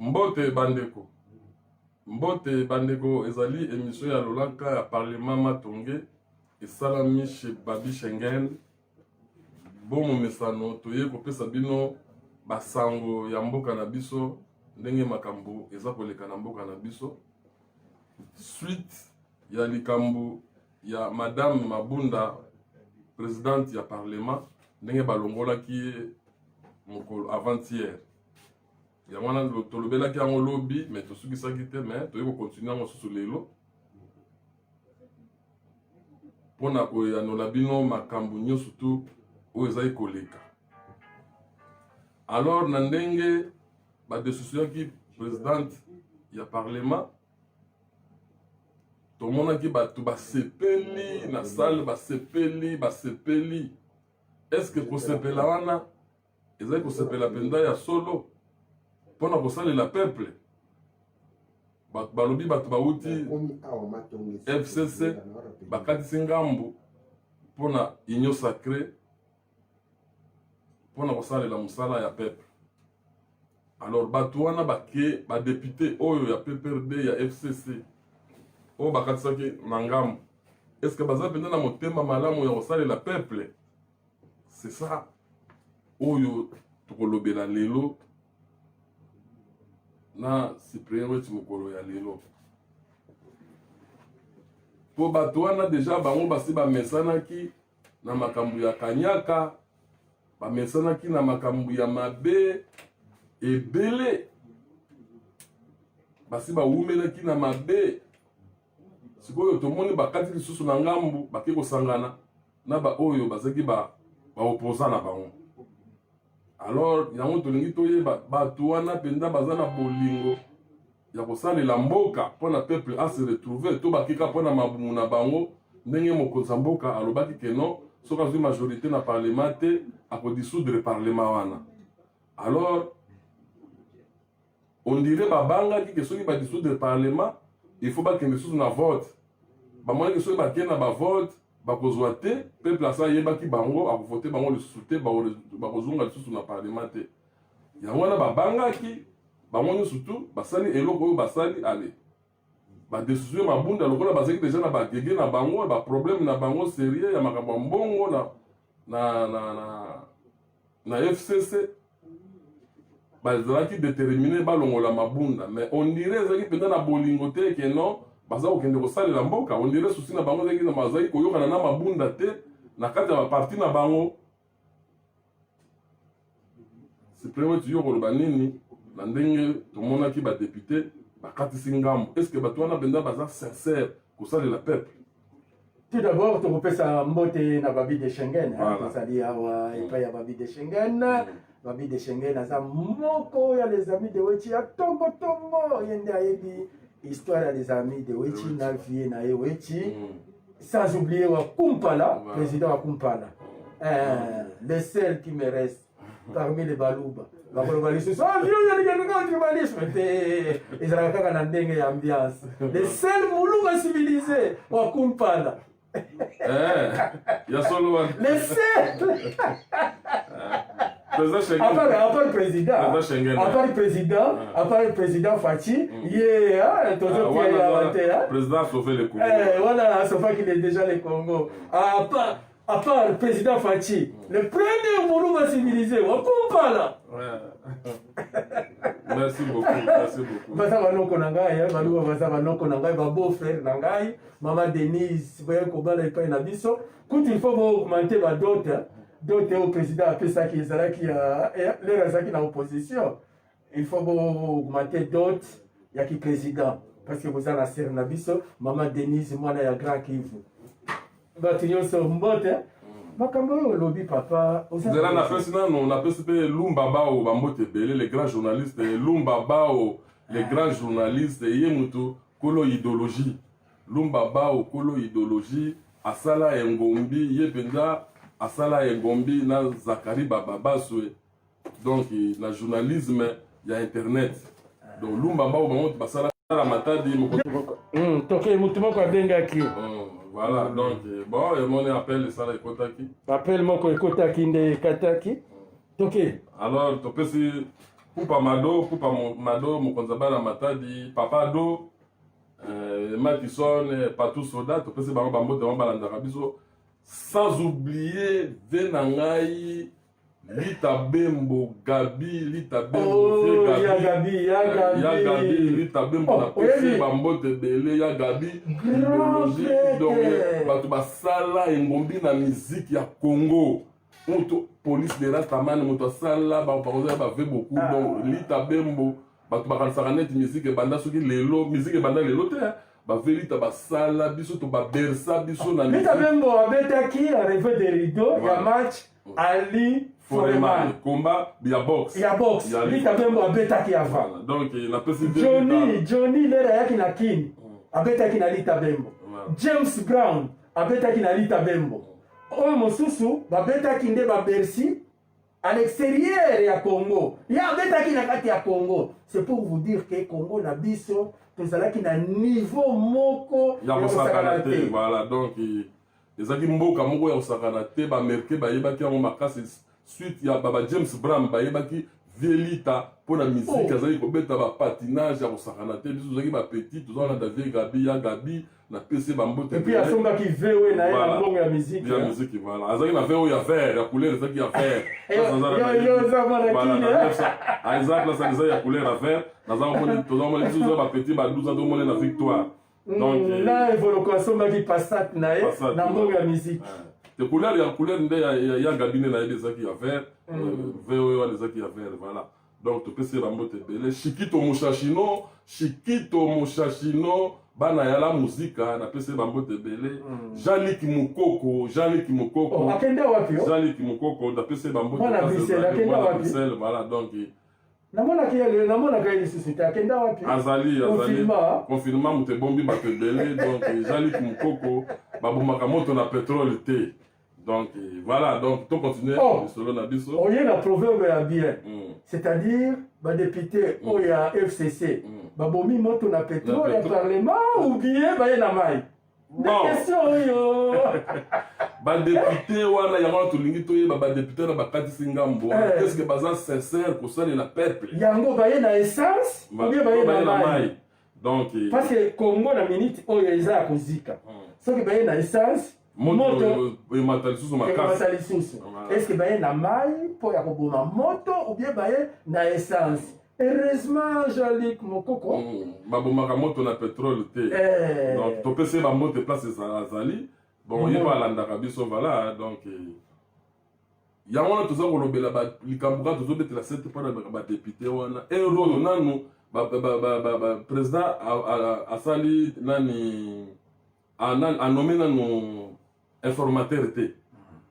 Mbote bandeko. Mbote bandeko ezali émission ya lolaka ya Parlement Matonge esalami chez Babi Schengen. Bon mesano toye kopesa bino basango ya mboka na biso ndenge makambo eza koleka na mboka na biso. Suite ya likambo ya Madame Mabunda, présidente ya Parlement, ndenge balongolaki mokolo avant-hier. Ya wana tolobelaki yango lobi mais tosukisaki te mais toye ko continuer yango susu lelo pona koyanola bino makambo nyonso tu oyo ezali koleka. Alors na ndenge badesosiaki présidente ya Parlement, tomonaki bato basepeli na salle, basepeli. Est-ce que kosepela wana ezali kosepela penda ya solo pona kosalela peuple? Balobi bato bauti FCC bakatisi ngambu pona union sacrée pona kosalela musala ya peuple. Alors bato wana bake badepute oyo ya PPRD ya FCC oyo bakatisaki na ngambu, est-ce que baza penda na motema malamu ya kosalela peuple? C'est ça oyo tokolobela lelo na Cyprien wetu mokolo ya lelo. Po bato wana deja bango basi bamesanaki na makambo ya kanyaka, bamesanaki na makambo ya mabe ebele, basi bawumelaki na mabe. Sikoyo tomoni bakati lisusu na ngambu bake kosangana na ba oyo bazaki ba opposant na bango. Alors yango tolingi toyeba bato wana penda baza na bolingo ya kosalela mboka pona peuple a se retrouver, to bakika pona mabumu na bango ndenge mokonzi mboka alobaki keno soki azwi majorité na parlement te akodissoudre parlement wana. Alors on dirait babangaki ke soki badissoudre parlement il faut bakende susu na vote, bamoni ke soki bakende na bavote bakozwa te, peuple asa yebaki bango akovote bango lisusu te, bakozunga lisusu na parlement te. Yango wana babangaki bango nyonso tu basali eloko oyo basali ale badesizio mabunda lokola bazaki deja na bagege na bango, baproblème na bango sérieux ya makambo mbongo na FCC bazalaki déterminé balongola mabunda. Mais on dirait ezalaki penda na bolingo te ke non baza kokende kosalela mboka. On dirait susi na bango ezalaki na bazalaki koyokana na mabunda te na kati ya baparti na bango. Cyprien wetu yo koloba nini na ndenge tomonaki badepute bakatisi ngambo? Est-ce que bato wana penda baza sincère kosalela peuple? Tout d'abord, tu repères mbote na Babi de Schengen. C'est-à-dire, il y a Babi de Schengen. Babi de Schengen, il y a les amis de Wechi. Tombo, il y a l'histoire des amis de Wechi, Nalfie, Nae Wechi. Sans oublier Kumpala, président Kumpala. Le seul qui me reste parmi les Balouba. La globalisation, il y a le tribalisme. Ils ont un dengue ambiance. Le seul moulou civilisé, Kumpala. Ya solo wana. Le seul. À part le président. À part le président Fachi, président sauvé le Congo. Voilà, sauf qu'il est déjà le Congo. À part le président Fachi, le premier mouvement civilisé, on coupe pas là. Merci beaucoup, merci beaucoup. Basa banoko nangai, baluwa basa banoko nangai, ba beau frère nangai, maman Denise, voyez comment elle paye na biso. Quand il faut augmenter ba d'autres au président après ça qui est qui a les raisons qui na opposition. Il faut augmenter d'autres, il y a qui président parce que vous avez la sœur na biso, maman Denise moi na ya grand Kivu. Batinyo so mbote. Makambo lobby papa. On appelle ça Lumba Bao, Bambote Belé, les grands journalistes, Lumba Bao, les grands journalistes, Yemuto, Kolo idéologie. Lumba Bao, Kolo idéologie, Asala Ngombi, Yependa, Asala Ngombi, na Zakari Bababaswe. Donc, le journalisme, il y a Internet. Donc, Lumba Bao, Bambote Basala, la matadi, Toké, Moutumoko Bengaki. Voilà, donc, bon, et mon appel, ça, les Kotaki. Appelle mon Kotaki, de Kataki. Ok. Alors, tu peux si Pupa Mado, Mokonzabala Matadi, Papa Do, Matison, Patou Soda, tu peux se barrer Bambo de Wambalandarabiso, sans oublier Venangai, Lita Bembo, Gabi, Lita Bembo, Gabi, Lita Bembo, la PC Bambo de Belé, ya Gabi, donc, Batouba Sala, Ngombi na musique ya Congo. Police de Rastaman, moto sala, ba fait beaucoup, donc Lita Bembo, Batouba Saranet, musique banda soki lelo, musique banda lelo te, ba Lita ba sala, biso to ba bersa, biso na Lita Bembo, abetaki, arrivé des rideaux, il y a match, Ali, Foreman. Combat, il y a boxe. Il y a boxe. Lita Bembo abetaki avant. Donc, il a possible Johnny, lera yaki na kin, abetaki na Lita Bembo. James Brown, abetaki na Lita Bembo. Oyo mosusu babetaki nde ba Bercy à l'extérieur ya Congo. Ya betaki na kati ya Congo. C'est pour vous dire que Congo na biso tozalaki na niveau moko ya kosakana te. Voilà, donc ezaki mboka moko ya kosakana te, ba merke bayebaki yango makasi suite ya baba James Brown bayebaki Lita pour la musique azali kobeta ba patinage ya kosakana te, biso tozalaki ba petit tozala na David Gabi ya Gabi na PC Bambote. Et puis à son qui veut na ya mbongo ya musique. Ya musique voilà. Azali na veut ya vert, ya couleur ezaki ya vert. Yo za mara kini. Isaac la ça ya couleur ya vert. Nazama moni tozama moni biso ba petit ba 12 ans do moni na victoire. Donc là évolution qui passate na na mbongo ya musique. De couleur nde ya Gabine na ezaki ya vert. Veo ya ezaki ya vert voilà. Donc to PC Bambote belé Chiquito Mushashino bana ya la muzika na PC Bambote belé Jean-Luc Mukoko akenda wapi yo Jean-Luc Mukoko na PC Bambote akenda wapi voilà donc namona kaya suscité akenda wapi azali confinement mute bombi bato belé donc Jean-Luc Mukoko babomaka moto na pétrole te. Donc voilà, donc tout continuer selon la biso. On y a un proverbe à bien. C'est-à-dire, bah député, oh y a FCC, bah bomi moto na pétrole, le parlement ou bien bah y a maille. Des questions yo. Bah député wana yango to lingi to bah député na bakati singambo. Est-ce que bazan sincère pour ça le peuple? Yango bah y na essence ou bien bah y na maille. Donc parce que Congo na minute oh y a isa kozika. Ce que bah y na essence moto est-ce que baye na mai pour ya koboma moto ou bien baye na essence? Heureusement Jean-Luc Mukoko babomaka moto na pétrole te. Donc to pese ba moto place azali bon yeba landaka biso voilà donc yango to za kolobela ba likambuka to zobetela sete pana ba député wana rolo nanu ba président asali nani a nommé nanu informateur T.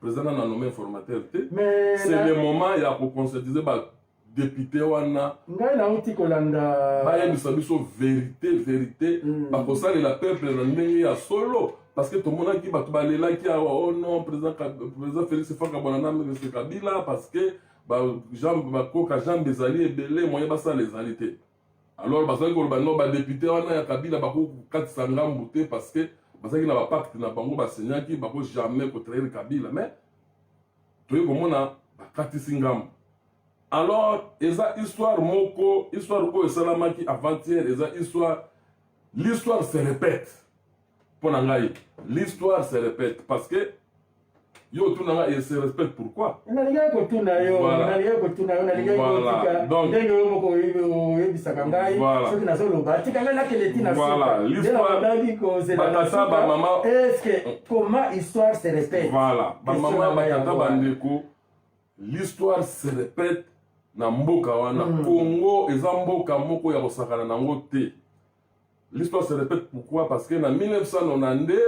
Président a nommé informateur T. C'est le moment il y a pour conscientiser les députés wana. Ngai na uti kolanda. Ba yebisa biso vérité. Ba kosala la peuple na ndenge ya solo parce que tout le monde qui bato balela ki oh non président Félix Houphouët-Boigny M. Kabila parce que Jean Bezali ebele moyen basa les alités. Alors basali ko ba no ba député wana ya Kabila ba ko katisa ngambu te parce que parce qu'il n'a pas pacte na bango ba senya ki ba ko jamais ko trahir Kabila mais toye komona ba katisi ngambu. Alors eza histoire moko histoire ko esalama ki avant-hier eza histoire l'histoire se répète pour ngai l'histoire se répète parce que yo tout nanga et se respecte pourquoi na liga ko tuna yo na liga ko tika donc ndenge yo moko yebisaka ngai soki na solo ba tika ngai na keleti na voilà l'histoire dagi ko c'est la ba maman est-ce que comment histoire se répète voilà ba maman ba tata bandeko l'histoire se répète na mboka wana Congo eza mboka moko ya kosakana nango te. L'histoire se répète pourquoi parce que en 1992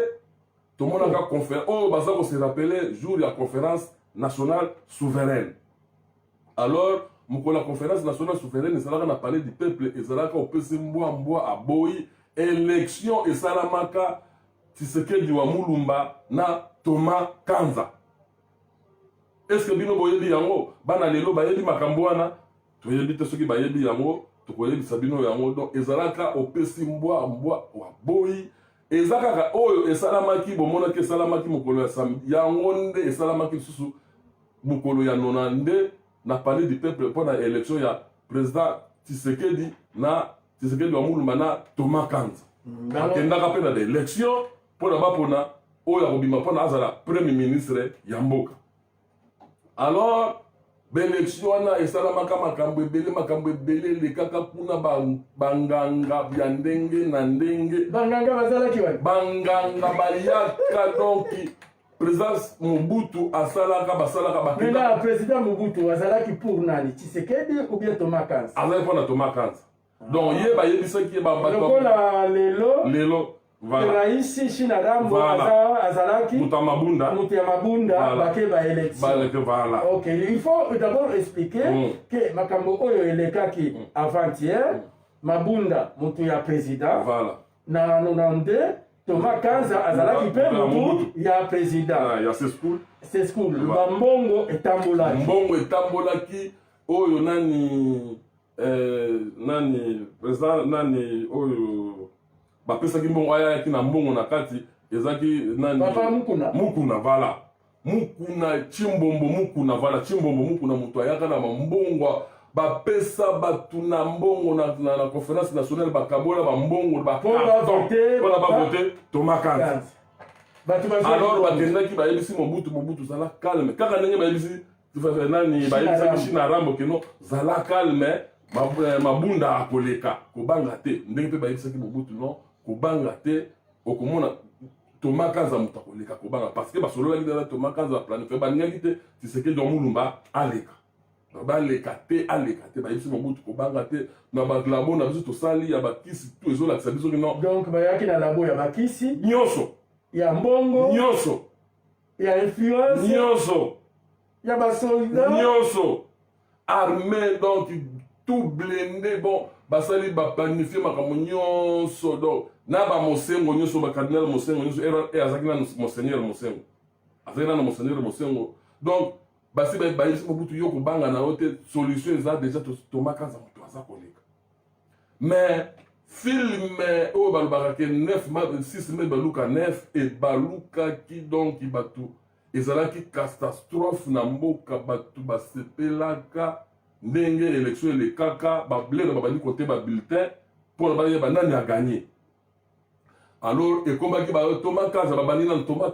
tout le monde a conférence. Oh, baza ko se rappeler jour de la conférence nationale souveraine. Alors, la conférence nationale souveraine, ça a parlé du peuple, et ça a opposé mboa à boyi élection et salamaka Tshisekedi wa Mulumba na Thomas Kanza. Est-ce que bino boyebi yango bana lelo bayebi makambo wana toyebi te soki bayebi yango tokoyebi sabino yango donc ezalaka opesi mboa wa boyi ezakaka oyo esalamaki bomonaki esalamaki mokolo ya samedi yango nde esalamaki lisusu mokolo ya 92 na palais du peuple pour la élection ya président Tshisekedi na Tshisekedi wa mulumba na Thomas Kanza bakendaka mpe na d'élection mpona bapona oyo akobima mpona azala premier ministre ya mboka. Alors baélection wana esalamaka makambo ebele elekaka kuna banganga ya ndenge na ndenge. Banganga bazalaki wana, banganga bayaka donc président Mobutu asalaka basalaka bakenda. Mais là président Mobutu azalaki pour nani, Tshisekedi ou bien Thomas Kanza? Azalaki mpona Thomas Kanza. Donc ye bayebisaki lokola lelo voilà. Raisi Shinarambo azalaki mutu ya mabunda bake ba élection. Voilà. Ok, il faut d'abord expliquer que makambo oyo elekaki avant-hier Mabunda mutu ya président. Voilà. Na 92 Thomas Kanza azalaki pe mutu ya président. Ya c'est school. Mbongo etambolaki oyo nani président nani oyo bapesaki mbongo ayaki na mbongo na kati ezaki nani papa mukuna voilà mukuna chimbombo mukuna voilà chimbombo mukuna mutu ayaka na mbongo bapesa batu na mbongo na conférence nationale bakabola bambongo mpona bavote Thomas Kanza. Alors bakendaki bayebisi Mobutu zala calme kaka ndenge bayebisi nani bayebisaki Shinarambo keno zala calme mabunda akoleka kobanga te ndenge mpe bayebisaki Mobutu non kobanga te okomona Thomas Kanza mutu akoleka kobanga parce que basololaki te na Thomas Kanza planifie balingaki te Tshisekedi wa mulumba aleka baleka te bayebisi Mobutu kobanga te na balabo na biso tosali ya bakisi tu ezolakisa biso non. Donc bayaki na labo ya bakisi nyonso ya mbongo nyonso ya influence nyonso ya basoldat nyonso armée donc tout blindé bon basali baplanifie makambo nyonso donc na bamosengo nyonso bacardinal mosengo nyonso azalaki na monseigneur mosengo azalaki na monseigneur mosengo donc basi bayebisi Mobutu yo kobanga na yo te solution eza déjà Thomas Kanza moto aza koleka. Mais film oyo balobaka ke 6 mai baluka 9 ebalukaki donc bato ezalaki catastrophe na mboka bato basepelaka ndenge élection elekaka bablere babandi kote babulletin mpona bayeba nani aganye. Alors ekombaki Thomas Kanza babandi nani Thomas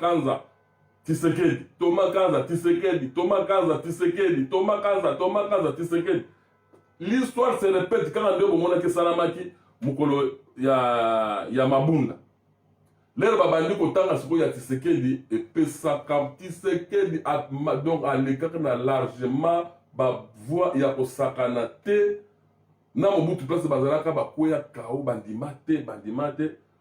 Kanza Tshisekedi Thomas Kanza Tshisekedi. L'histoire se répète quand nde bomonaki esalamaki mokolo ya mabunda lelo babandi kotanga sikoyo ya Tshisekedi epesaka Tshisekedi donc alekaka na largement bavoi ya kosakana te na Mobutu place bazalaka bakweya kao bandima te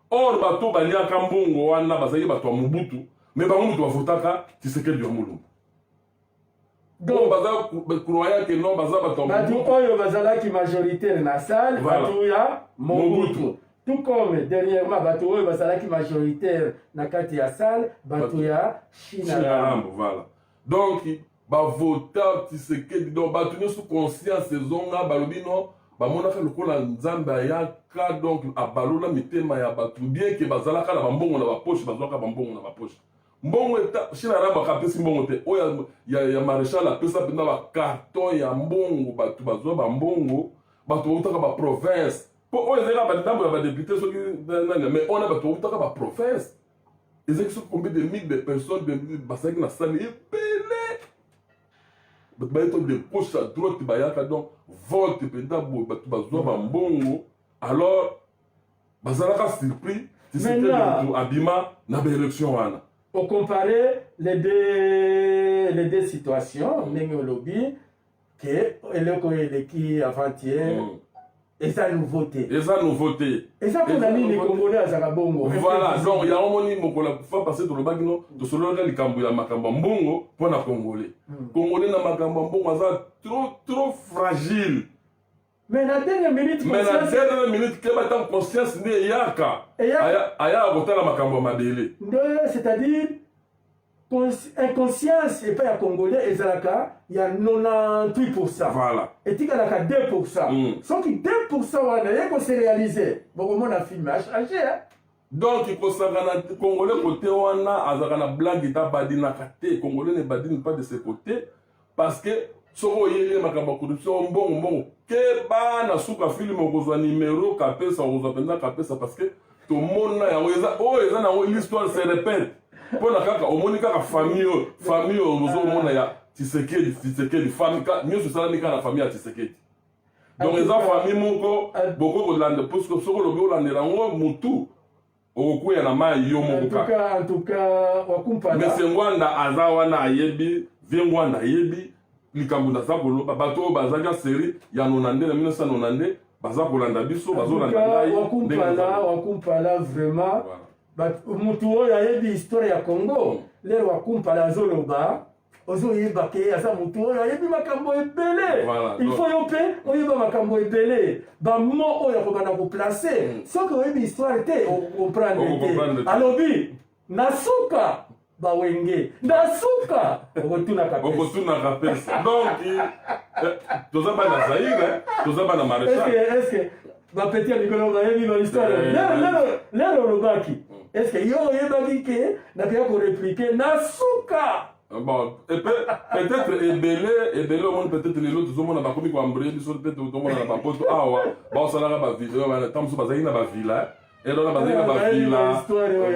or bato baliaka mbongo wana bazalaki bato ya Mobutu mais bango mutu bavotaka Tshisekedi wa mulumba. Donc baza croyant que non baza bato oyo bazalaki majoritaire na salle bato ya Mobutu. Tout comme dernièrement bato oyo bazalaki majoritaire na kati ya salle bato ya Shinarambo. Voilà. Donc bavota Tshisekedi donc bato nyonso conscience ezonga balobi non bamonaka lokola nzambe ayaka donc abalola mitema ya bato bien que bazalaka na bambongo na bapoche bazwaka bambongo na bapoche mbongo eta Shinarambo akapesi mbongo te oyo ya maréchal apesa mpena bakarton ya mbongo bato bazwa bambongo bato bautaka baprovince mpo oyo ezalaka bandambo ya badepute soki nani mais ona bato bautaka baprovince ezalaki soki combien de mille de personnes basalaki na sali ebele bato bayeto de gauche à droite bayaka donc vote mpena boye bato bazwa bambongo alors bazalaka surpris Tshisekedi moto abima na baélection wana. Pour comparer les deux situations, ndenge olobi que eloko eleki avant-hier eza nouveauté. Eza mpona nini Congolais azaka bongo. Voilà, donc ya omoni mokola fa passer tolobaki no tosolola likambo ya makambo mbongo mpona Congolais. Congolais na makambo mbongo aza trop fragile. Mais la dernière minute que bata conscience nde eyaka aya kotala makambo mabele. C'est-à-dire inconscience et pas ya Congolais ezalaka ya 98%. Voilà. Et tikalaka 2%. Sauf que 2% wana yeko se réaliser. Bokomona film a changé. Donc il faut sagana Congolais côté wana azaka na blague ta badina kate Congolais ne badine pas de ce côté parce que soko yele makambo corruption mbongo ke bana suka film okozwa numéro kapesa okozwa penza kapesa parce que tout le monde eza nango l'histoire se répète mpona kaka omoni kaka famille ozomona ya Tshisekedi famille nyonso esalami kaka na famille ya Tshisekedi donc eza famille moko boko kolanda puisque soko lobi olandela yango mutu okokuya na mai yo moko kaka en tout cas wakumpala mais Ngwanda aza wana ayebi vie Ngwanda ayebi likambo naza koloba bato oyo bazaki série ya 90 na 1990 baza kolanda biso bazolanda ngai wakumpala vraiment mutu oyo ayebi histoire ya Congo lelo wakumpala azoloba ozoyeba ke aza mutu oyo ayebi makambo ebele il faut yo mpe oyeba makambo ebele bamo oyo akobanda koplace soki oyebi histoire te okomprendre te alobi nasuka bawenge nasuka okotunaka pesa donc toza bana Zaire toza bana maréchal est-ce que bapeti ya mikolo bayebi bahistoire lelo olobaki est-ce que yo oyebaki ke nakoya koreplike nasuka bon peut-être ebele omoni peut-être lelo tozomona bakomi koambrie biso peut-être tomona na bapoto awa baosalaka bavideo ntan mosusu bazalaki na bavila elona bazalaki na bavila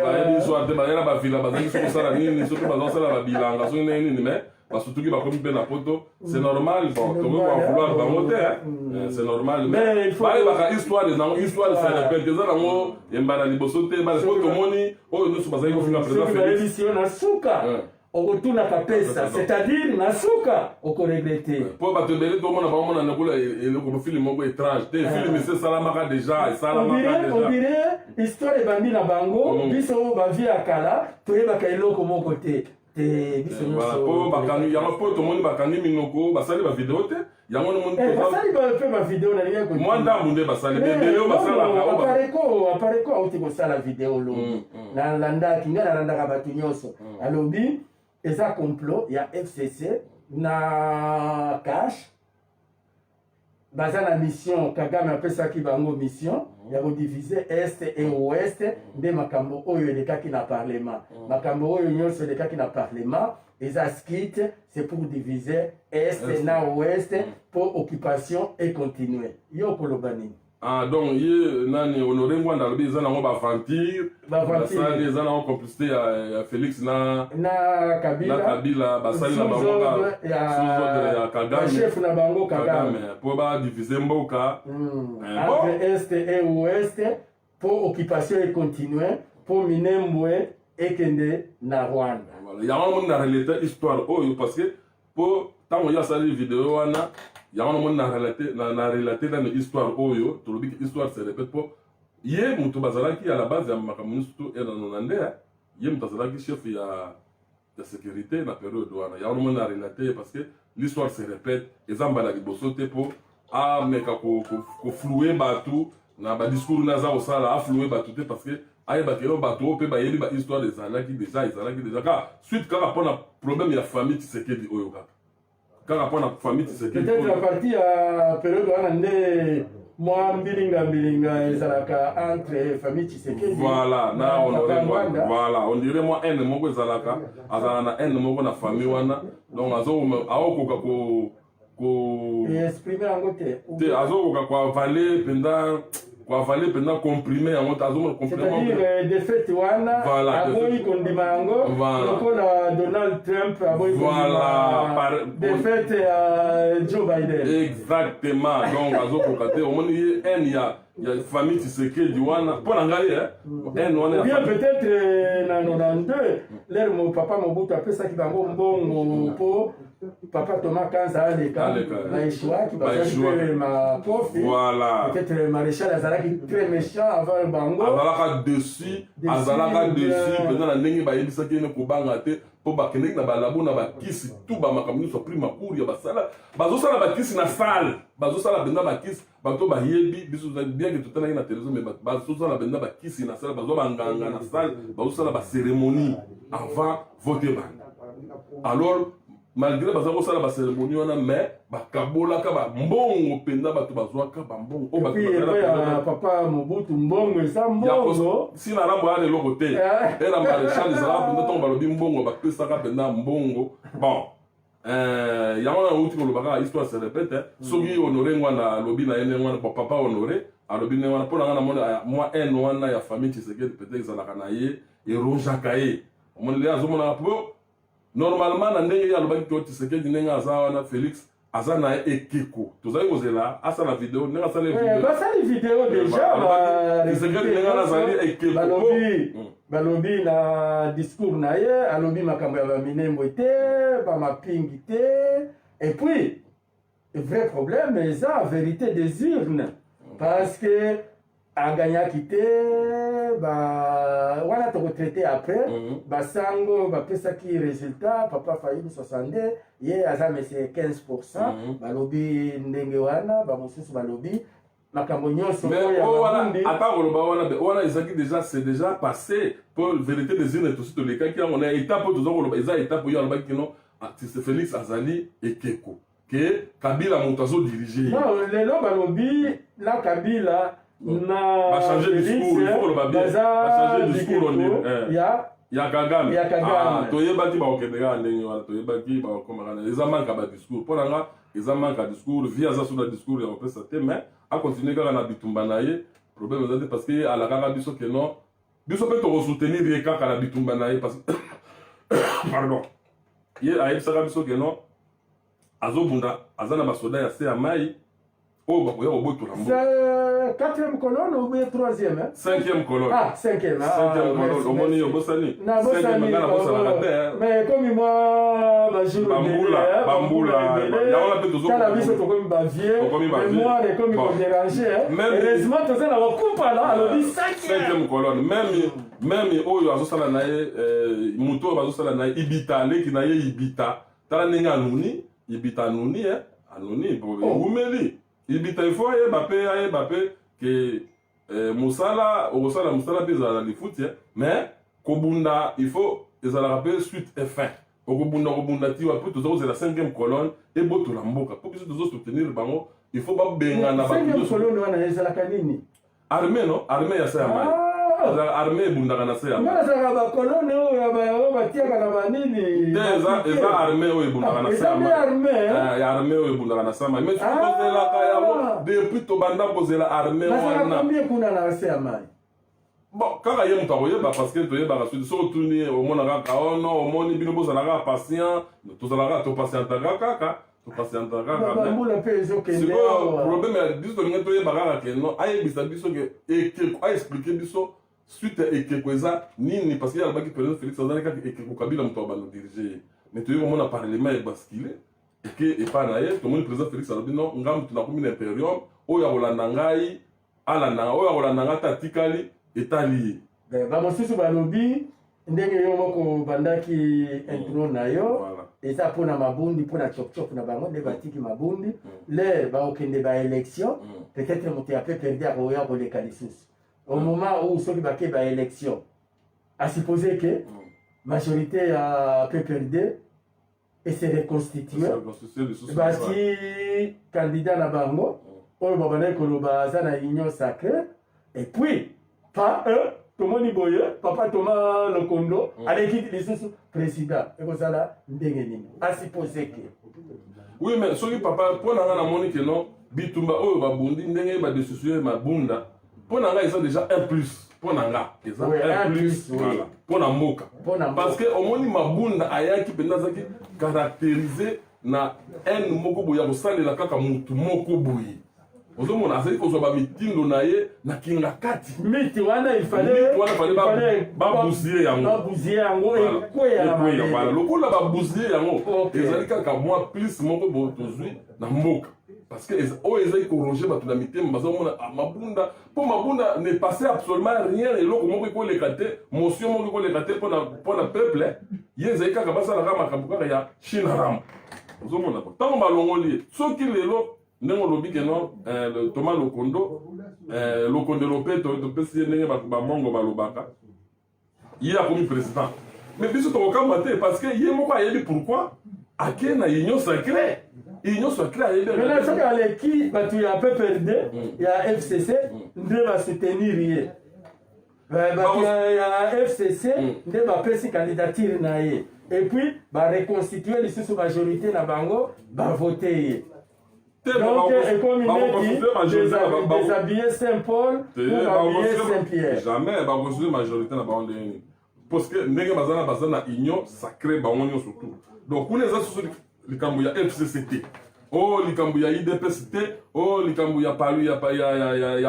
bayebi histoire te bazalaki na bavila bazalaki soki kosala nini soki bazosala babilanga soki ndenge nini mais basutuki bakomi mpe na poto c'est normal bon tokoki bavouloir bango te c'est normal mais bayebaka histoire ezango histoire se répète eza nango embana liboso te po tomoni oyo nyonso bazalaki kofinga président okotunaka pesa c'est-à-dire nasuka okoregrete po bato ebele tomona baomona nakola eloko film moko étrange te film ese esalamaka déjà ondire histoire ebandi na bango biso bavie ya kala toyebaka eloko moko te po bakangi yango po tomoni bakangi minoko basali bavideo te yango basali mpe bavideo nalingi mwa ndambu nde basali ebele oyo basalaka apareko auti kosala video lobi nalandaki ngai nalandaka bato nyonso alobi eza complot ya FCC na cash baza na mission Kagame apesaki bango mission ya kodivise est et ouest nde makambo oyo elekaki na parlement makambo oyo nyonso elekaki na parlement eza skit c'est pour diviser est na ouest pour occupation et continuer yo koloba nini donc ye nani Honoré Ngwanda alobi eza nango baventure basali eza nango complicité ya Félix na Kabila basali na bango ya Kagame chef na bango Kagame po badivise mboka entre est et ouest pour occupation et continuer pour Minembwe ekende na Rwanda yango moni na relate histoire oyo parce que po ntango yo asali video wana yango moni na relate na histoire oyo tolobi histoire se répète po ye mutu bazalaki à la base ya makambo nyonso to ena nonandea ye mutu azalaki chef ya sécurité na période wana yango moni na relate parce que l'histoire se répète eza mbala liboso te po ameka kofloue bato na badiscours naza kosala afloue bato te parce que ayebaki yo bato oyo mpe bayebi bahistoire ezalaki déjà kaka suite kaka mpona problème ya famille Tshisekedi oyo kaka mpona famille Tshisekedi peut-être à partir ya période wana nde mwa mbilinga ezalaka entre famille Tshisekedi voilà na Honoré Ngwanda voilà on dirait moi haine moko ezalaka azala na haine moko na famille wana donc aokoka exprimer yango te azokoka koavale pendant comprimé yango azomona c'est-à-dire défaite wana aboyi kondima yango lokola Donald Trump aboyi kondima défaite ya Joe Biden exactement donc azokoka te omoni ye haine ya famille Tshisekedi wana mpona ngai haine wana bien peut-être na 92 lero mo papa Mobutu apesaki bango mbongo po papa Thomas Kanza aleka na eshuaki bazali mpe makofi peut-être maréchal azalaki très méchant avant bango azalaka dessus mpena na ndenge bayebisaki ene kobanga te mpo bakendeki na balabu na bakisi tu bamakambo nyonso apris makuru ya basala bazosala bakisi na sale bazosala mpenza bakisi bato bayebi biso bien ke totanaki na télévision mais bazosala mpenza bakisi na sale bazwa banganga na sale bazosala bacérémonie avant vote banda alors malgré baza kosala bacérémonie wana mais bakabolaka bambongo mpenza bato bazwaka bambongo oyo papa Mobutu mbongo eza mbongo sina rambo ya leloko te era maréchal ezalaka mpenza ntongo balobi mbongo bapesaka mpenza mbongo bon yango na uti kolobaka histoire se répète soki honoré ngwana alobi na ye ndenge wana papa honoré alobi ndenge wana mpona nga na mona mwa haine wana ya famille Tshisekedi peut-être ezalaka na ye erongeaka ye omoni le azomonaka po normalement na ndenge ye alobaki to Tshisekedi ndenge aza wana Félix aza na ye ekeko tozali kozela asala video ndenge asala basali video déjà Tshisekedi ndenge wana azali ekeko balobi na discours na ye alobi makambo ya baminembo te bamapingi te et puis vrai problème eza vérité des urnes parce que aganyaki te wana tokotraité après basango bapesaki résultat papa Fayulu 62 ye aza mese 15% balobi ndenge wana bamosusu balobi makambo nyonso ata koloba wana ezalaki déjà c'est déjà passé pour vérité des urnes tosi tolekaki yango na étape oyo toza koloba eza étape oyo alobaki kino Félix azali ekeko ke Kabila moto azodirige lelo balobi na Kabila na bachanger discours il faut koloba bien bachanger discours ya Kagame toyebaki bakokendeka ndenge wana toyebaki bakokomaka na eza manka badiscours mpo na nga eza manka discours vi aza so na discours ya kopesa te mais akontinue kaka na bitumba na ye problème eza te parce que alakaka biso ke non biso mpe tokosoutenir ye kaka na bitumba na ye parce que pardon ye ayebisaka biso ke non azobunda aza na basoda ya se ya mai oyo bakoya kobotola mboka 4e colonne ou bien 3e 5e colonne 5e colonne omoni yo bosani 5e ngana bosalaka te mais comme moi bambula yango na mpe tozotala biso tokomi bavieux mémoire ekomi kodérange heureusement toza na bakupala alobi 5e colonne même oyo azosala na ye moto oyo bazosala na ye ibita aleki na ye ibita tala ndenge anuni ibita anuni eumeli ibita il faut ayeba pe ke mosala okosala mosala mpe ezala na lifuti mais kobunda il faut ezalaka mpe suite et fin okobunda tiwa mpe toza kozela 5e colonne ebotola mboka mpo biso tozosoutenir bango il faut babengana colonne wana ezalaka nini armée no armée ya sa ya mai armée ebundaka na se ya mai ezalaka bakolone oyo batiaka na banini te eza armée oyo ebundaka na se ya mai ya armée oyo ebundaka na se ya mai mais soki tozelaka yango depuis tobanda kozela armée wana kuna na se ya mai bon kaka ye moto akoyeba parce que toyebaka suite soki otuni omonaka kaka ono omoni bino bozalaka patient tozalaka topatientaka kaka sikoyo problème ya biso tolingi toyeba kaka ke non ayebisa biso ke ekeko aexplike biso suite ekeko eza nini parce que alobaki président Félix azali kaka ekeko Kabila moto abanda dirige ye mais toyei komona parlement ebaskile eke epa na ye tomoni président Félix alobi non nga moto nakomi na imperium oyo akolanda ngai alandanga oyo akolanda ngai ata atikali etali ye bamosusu balobi ndenge yo moko bandaki intro na yo eza mpona mabundi mpona chokchok na bango nde batiki mabundi le baokende baélection peut-être moto ape perdi akoya koleka lisusu au moment où soki bake baélection asupposé ke majorité ya PPRD ese reconstitue bati candidat na bango oyo babandaki koloba aza na union sacrée et puis pas eux tomoni boye papa Thomas Lokondo aleki lisusu président ekozala ndenge nini asupposé ke oui mais soki papa mpo na nga namoni ke non bitumba oyo babundi ndenge badesisio mabunda mpo na nga eza déjà un plus mpo na nga eza un plus mpo na mboka parce que omoni mabunda ayaki mpenza azalaki caractérisé na haine moko boye ya kosalela kaka motu moko boye ozomona azali kozwa bamitindo na ye na kinga kati miti wana ifale babuzie yango ekweya lokola babuzie yango ezali kaka mwa plus moko boye tozwi na mboka parce que oyo ezali koronge bato na mitema bazomona mabunda mpo mabunda ne passe absolument rien eloko moko ekoleka te motion moko ekoleka te mpona peuple ye ezali kaka basalaka makambo kaka ya chinaram ozomona ntango balongoli ye soki lelo ndenge olobi ke non Thomas Lokondo lokondelo mpe topesi ye ndenge bamongo balobaka ye akomi président mais biso tokokamba te parce que ye moko ayebi pourquoi ake na union sacrée union sacrée ayebi soki aleki bato ya PPRD ya FCC nde basoutenir ye bato ya FCC nde bapesi candidature na ye et puis reconstituer lisusu majorité na bango voter. Donc comme il déshabiller Saint-Paul pour habiller Saint-Pierre. Jamais reconstituer majorité na bango parce que ndenge bazana union sacrée bango surtout. Donc on les a sur likambo ya FCCT. Oh likambo ya IDPCT, oh likambo ya palu ya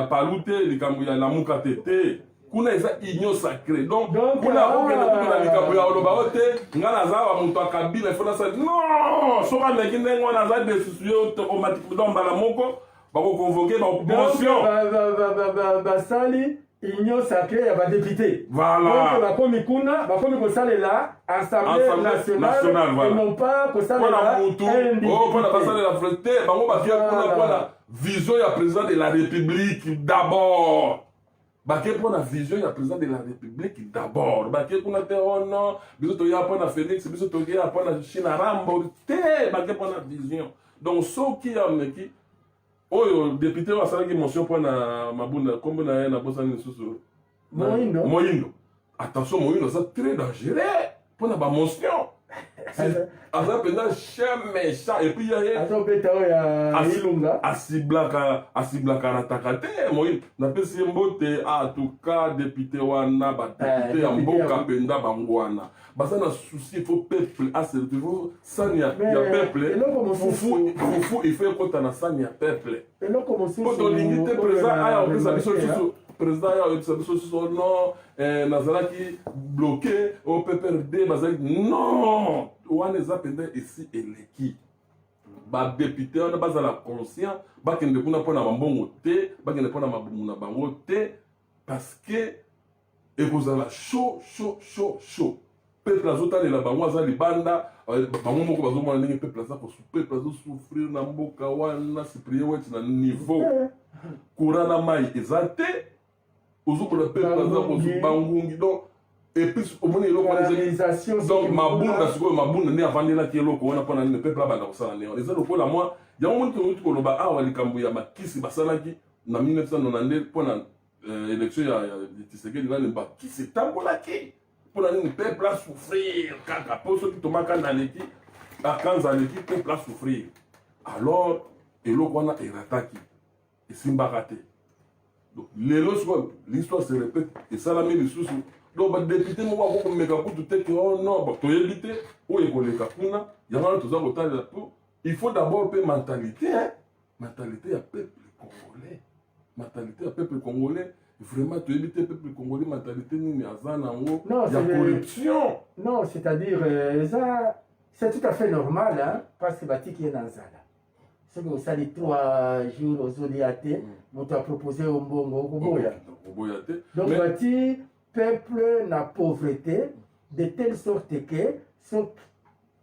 palute, likambo ya lamuka tete. Kuna eza union sacrée. Donc kuna okende na likambo ya oloba ote, ngana za wa muntu akabila il faut na ça. Non, soka ndenge ngo na za décision automatique donc bala moko ba ko convoquer ba promotion. Basali union sacrée ya ba député. Voilà. Donc bakomi kuna, bakomi ko salela Assemblée nationale et non pas ko salela mutu. Oh pour la salela frère, bango ba kia kuna pour la vision ya président de la République d'abord. Baké pour la vision ya président de la République d'abord. Baké kuna te oh non, biso to ya pour la Félix, biso to ya pour la China Rambo te, baké pour la vision. Donc so qui a meki oyo député wa salaki motion pour na mabunda kombo na bosani susu Moindo. Attention Moindo ça très dangereux pour na ba motion. Asa penda chien méchant et puis il y a Ilunga asiblaka na takate Moindo na pesi mbote en tout cas député wana ba député ya mboka penda bangwana. Basa na souci il faut peuple il faut sanya ya peuple fufu il faut kota na sanya peuple pour ton dignité président aya opesa biso susu président aya opesa biso susu non nazalaki bloqué au PPRD bazali non wana eza penda ici eleki ba député wana bazala conscient bakende kuna mpona bambongo te bakende mpona mabumu na bango te parce que ekozala chaud peuple azotalela bango aza libanda bango moko bazomona ndenge peuple azosouffrir na mboka wana cyprien weti na niveau courant na mai eza te ozokola peuple aza kozwa bangungi donc epuis omoni eloko wana donc mabunda sikoyo mabunda nde avandelaki eloko wana mpona nini peuple abanda kosala nde wana eza lokola mwa yango moni tongoti koloba awa likambo ya makisi basalaki na 1992 mpona élection ya Tshisekedi nani bakisi etambolaki pour la peuple à souffrir kaka pour ceux qui tombent dans l'équipe à quand dans l'équipe peuple à souffrir alors et l'autre on a attaqué et Simbarate donc l'histoire se répète et ça la met les sous donc les députés moi beaucoup méga coup tout est que oh non bah tu éviter ou écoler kapuna il y a tout ça autant de pour il faut d'abord payer mentalité mentalité à peuple congolais mentalité à peuple congolais. Vraiment, tu évites le peuple congolais, mentalité, il y a corruption. Non, c'est-à-dire, c'est tout à fait normal, hein, parce que Batiki est dans ça. Ce que vous savez, 3 jours aux Oliaté, on t'a proposé au Mbongo, au Boya. Donc, Bati, peuple n'a pauvreté, de telle sorte que,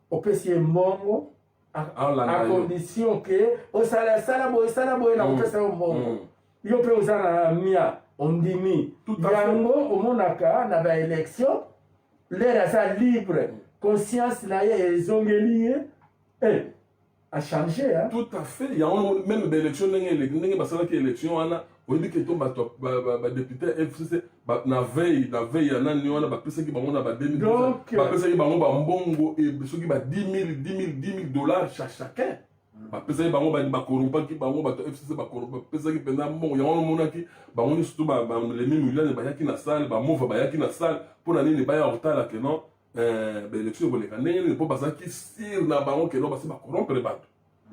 au PC Mbongo, à condition que, au Salabo, la professeur Mbongo. Il y a Mia. On dit mi yango omonaka na ba élection l'air asa libre conscience na ye ezongeli a changé hein tout à fait il y a même des élections ndenge basalaki élection wana oyebi ke tomba ba député FCC na veille ya nani wana bapesaki bango na ba 2000 bapesaki bango ba mbongo et soki ba 10 000 dollars chacun bapesaki bango bakorompaki bango bato FCC bapesaki mpenza mbongo yango omonaki bango nyonso to balemi miliane bayaki na sale bamova bayaki na sale mpona nini baya kotala ke non baélection ekoleka ndenge nini mpo bazalaki sire na bango ke non basi bakorompre bato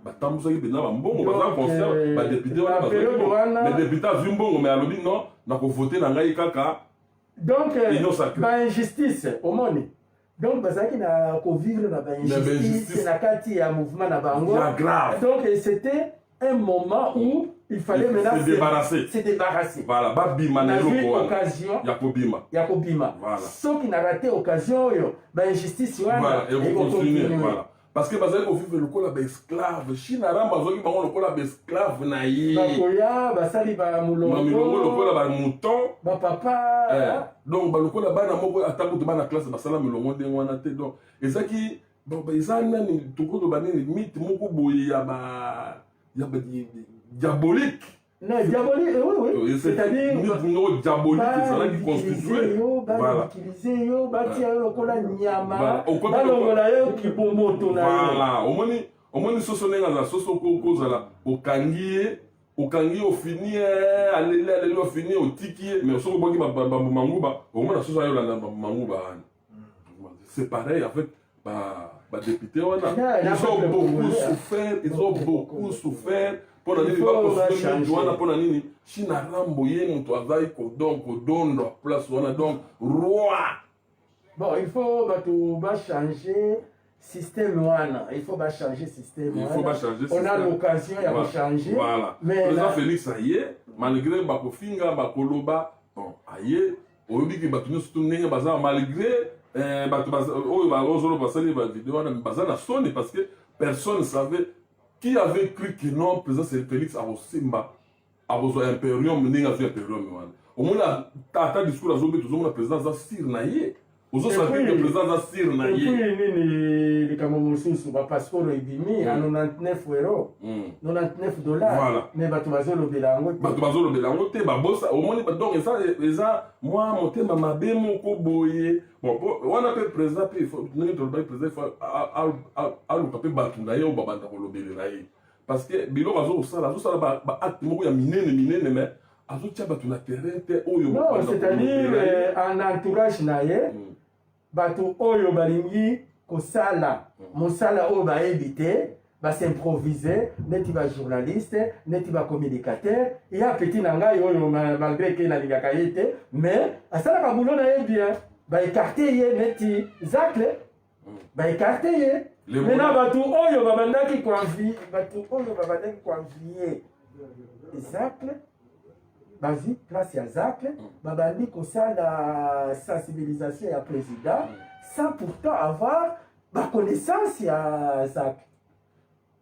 batambusaki mpenza bambongo baza conscient badepute wana badepute azwi mbongo me alobi non nakovote na ngai kaka donc bainjustice omoni donc bazaki na vivre na injustice na kati ya mouvement na bango donc c'était un moment où il fallait maintenant se débarrasser voilà babima na occasion ya kobima soki na raté occasion oyo ba injustice wana et continuer voilà parce que bazali vivre lokola ba esclave China ramba zoki bango lokola ba esclave na ye bakoya basali ba mulongo lokola ba mouton ba papa donc ba lokola bana moko atako to bana classe basala mulongo ndenge wana te donc ezaki bon eza nani tokoto banini mythe moko boye ya ba diabolique Non, diabolique, oui. C'est-à-dire, diabolique, c'est qui constitué. Voilà. Utiliser yo, batia yo lokola nyama, balongola yo kibomoto na yo. Voilà, omoni soso nenga za soso kozala okangi ofini alele ofini otiki mais soso boki manguba omona soso ayo landa manguba. C'est pareil en fait ba député wana ils ont beaucoup souffert pour nini ba construire wana pour nini china rambo ye muto azai kodondo place wana donc roi. Bon, il faut changer système wana, il faut changer système. On a l'occasion de changer. Voilà. Mais président Félix aye malgré bakofinga bakoloba bon aye oyobi ki bato nyonso ndenge baza malgré bato oyo bazolo basali ba vidéo wana baza na soni parce que personne ne savait qui avait cru que non président Félix akosimba akozwa imperium ndenge azwa imperium wana omona ata discours azobe tozomona président aza sire na ye ozosavi le président aza sire na ye nini likambo mosusu bapasseport ebimi ya 99 euro 99 dollars mais bato bazolobela yango te babosa omoni donc eza mwa motema mabe moko boye wana mpe président mpe ndenge tolobaki président aluka mpe bato na ye oyo babanda kolobelela ye parce que biloko azosala baacte moko ya minene mais azotia bato na terrain te oyo non c'est-à-dire en entourage na ye bato oyo balingi kosala mosala oyo bayebi te basimprovise neti bajournaliste neti bacommunicateur ya peti na ngai oyo malgré ke nalingaka ye te mais asalaka bulo na ye bien baekarte ye neti zacle baekarte ye maintenant bato oyo babandaki koanvie zacle bazwi place ya zacle babandi kosala sensibilisation ya président sans pourtant avoir connaissance ya zacle.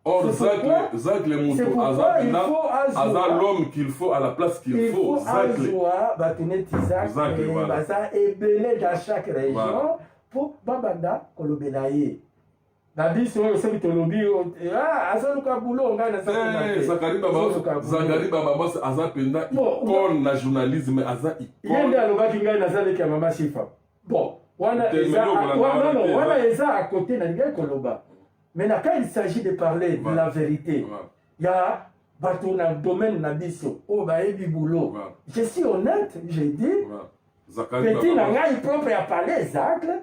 Or zacle mutu aza l'homme qu'il faut à la place qu'il faut. Azwa bato neti zacle baza ebele dans chaque région po babanda kolobela ye babiso oyo soki tolobi azoluka bulo ngai Zakari Baba aza penda icône na journalisme aza icône ye nde alobaki ngai nazaleki ya mama Shifa bon wana eza à côté na lingai koloba maintenant quand il s'agit de parler de la vérité ya bato na domaine na biso oyo bayebi bulo je suis honnête j'ai dit petit na ngai propre ya parler zacle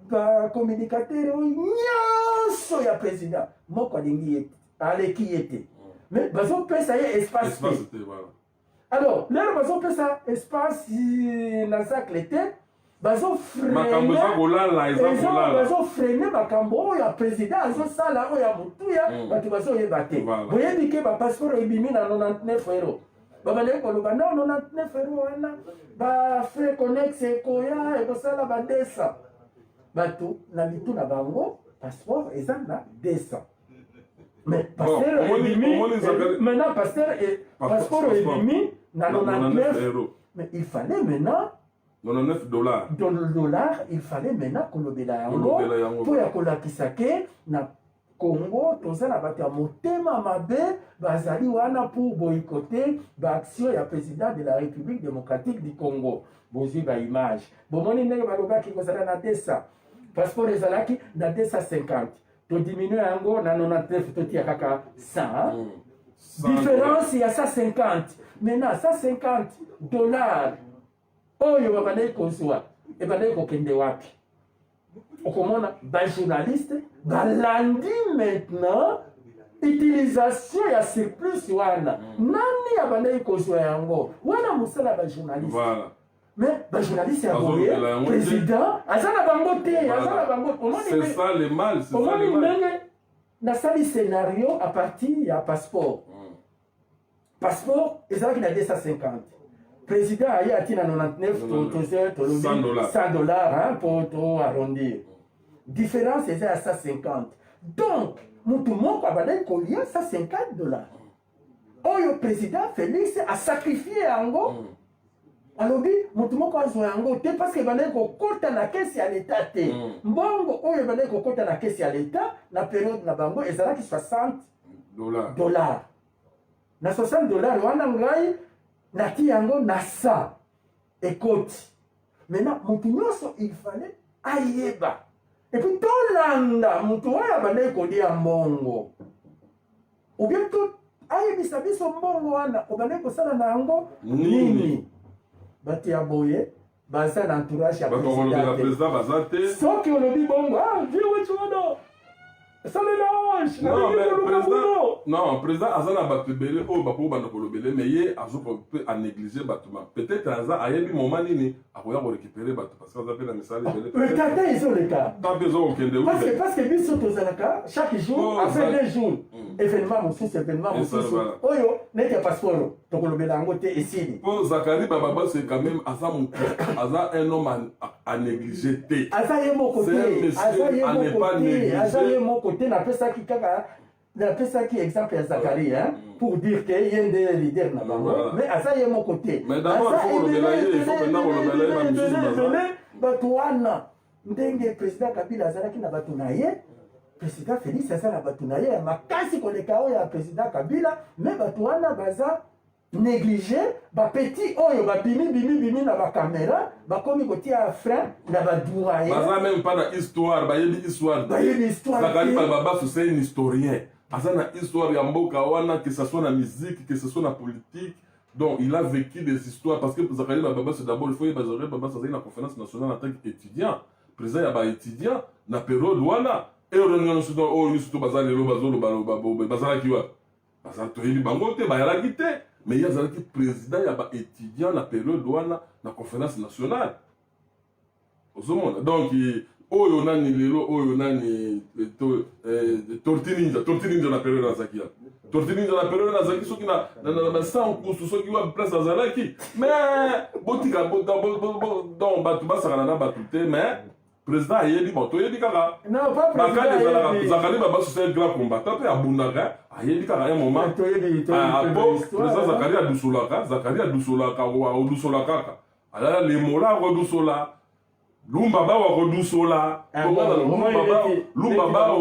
bacommunicateur nyonso ya président moko alingi aleki ye te mais bazopesa ye espace te alors lelo bazopesa espace na zacle te bazofrene makambo oyo ya président azosala oyo ya motuya bato bazoyeba te boyebi ke bapasseport ebimi na 99 euro babandeki koloba no 99 euro wana bafrais connexe ekoya ekosala badesa bato na bitu na bango passeport eza na 200 mais maintenant passeport ebimi na 99 euros mais il fallait maintenant 99 dollars il fallait maintenant kolobela yango po ya kolakisa ke na Congo toza na bato ya motema mabe bazali wana pour boycotter baaction ya président de la République démocratique du Congo bozwi baimage bomoni ndenge balobaki kozala na 200 passeport ezalaki na 250 todiminue yango na 99 totia kaka 100 différence ya 150 maintenant 150 dollars oyo babandaki kozwa ebandaki kokende wapi okomona bajournaliste balandi maintenant utilisation ya surplus wana nani abandaki kozwa yango wana mosala bajournaliste mais bajournaliste ya boye président aza na bango te aza na bango omoni ndenge nasali scénario à partir ya passeport ezalaki na 250 président aye ati na 99 tolobi 100 dollars po to arrondir différence eza ya 150 donc mutu moko abandaki kolia 150 dollars oyo président Félix asacrifie yango alobi mutu moko azwa yango te parce que ebandaki kokota na kesi ya leta te mbongo oyo ebandaki kokota na kesi ya leta na période na bango ezalaki 60 dollars na $60 wana ngai nati yango na 100 ekoti. Maintenant mutu nyonso il fallait ayeba et puis tolanda mutu oyo abandaki kolia mbongo ou bien to ayebisa biso mbongo wana obandaki kosala na yango nini. Bato ya boye baza na entourage ya président te soki olobi bongo vie wetu wana non, président aza na bato ebele oyo bako banda kolobele mais ye azope anéglige bato peut-être aza ayebi moment nini akoya korécupérer bato parce que aza mpe na misala ebele tata ezoleka ta mpe ezokokende parce que biso tozalaka chaque jour après 2 jours événement mosusu oyo neti ya passeport tokolobela yango te esili mpo Zakari Bababa c'est quand même aza motu aza un homme à négliger te aza ye moko te aza ye moko te napesaki kaka napesaki exemple ya Zakari pour dire que ye nde leader na bango mais aza ye moko te bato wana ndenge président Kabila azalaki na bato na ye président Félix aza na bato na ye ya makasi koleka oyo ya président Kabila mais bato wana baza négligé bapeti oyo babimi na bakamera bakomi kotia frein na badouraye baza même pas na histoire bayebi histoire Zakari Bababa c'est un historien aza na histoire ya mboka wana que ce soit na musique que ce soit na politique donc il a vécu des histoires parce que Zakari Bababa c'est d'abord il faut yeba Zakari Bababa ça na conférence nationale en tant qu'étudiant président ya baétudiant na période wana et réunion surtout oyo surtout baza lelo bazalaki wa baza toyebi bango te bayalaki te mais il y a un président il y a étudiant la période douane la conférence nationale donc oyo nani lelo oyo nani tortininja la période nazakia tortininja la période nazaki soki na sans course soki wa place azalaki mais botika donc batu basakana na batu te mais président ayebi moto yebi kaka non pas président Zakari Bababa c'est un grand combattant pe abundaka ayebi kaka un moment président Zakari adusolaka odusolaka alala lemola akodusola lumba bao akodusola lumba bao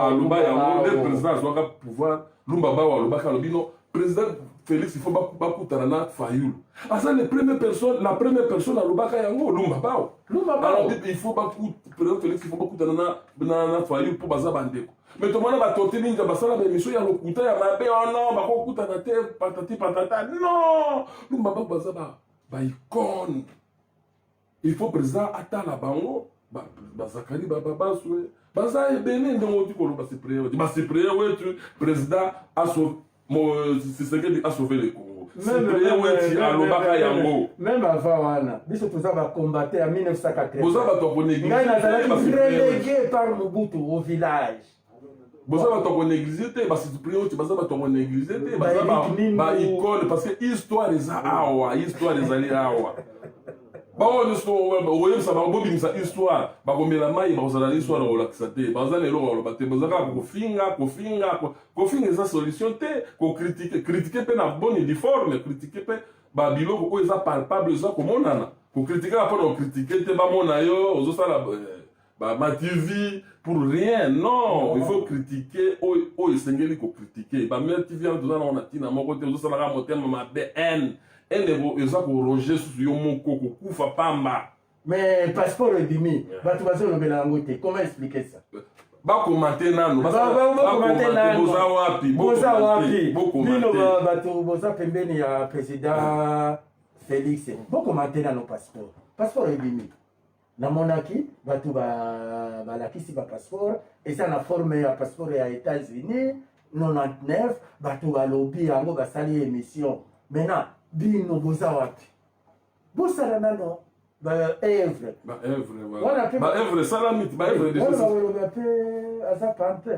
aloba yango nde président azwaka pouvoir lumba bao alobaka alobi no président Félix il faut bakutana na Fayulu aza la première personne alobaka yango lumba bao alors il faut président Félix il faut bakutana na Fayulu po baza bandeko mais tomona batorti ninja basala bemission ya lokuta ya mabe non bakokutana te patati patata non lumba bao baza baicone il faut président atala bango Zakari Bababa soué baza ebele ndenge oti koloba bacyprien wetu président Tshisekedi a sauvé le Congo. Même avant wana biso toza ba combattre en 1980 boza bato ko négliger relégué par Mobutu au village boza bato ko négliger te basi cyprien oti baza bato ko négliger te baza ba icône parce que histoire ezali awa baoyo oyebisa bango bobimisa histoire bakomela mai bakozala na histoire kolakisa te baza na eloko baloba te boza kaka kofinga eza solution te kokritike mpe na bonne uniforme kritike mpe babiloko oyo eza palpable eza komonana kokritike kaka mpona kokritike te bamona yo ozosala bamativi pour rien non il faut critiquer oyo esengeli kokritike bamere tv yango toza nango na ntina moko te ozosalaka motema mabe haine ene eza koroger susu yo moko kokufa pamba mais passeport ebimi bato bazolobela yango te comment expliquer ça bakomante nano boza wapi bino bato boza pembeni ya président Félix bokomante nano passeport ebimi namonaki bato balakisi bapasseport eza na forme ya passeport ya États-Unis 99 bato balobi yango basali émission maintenant bino boza wapi bosala nano baevre salamiti baevre baloba mpe aza pante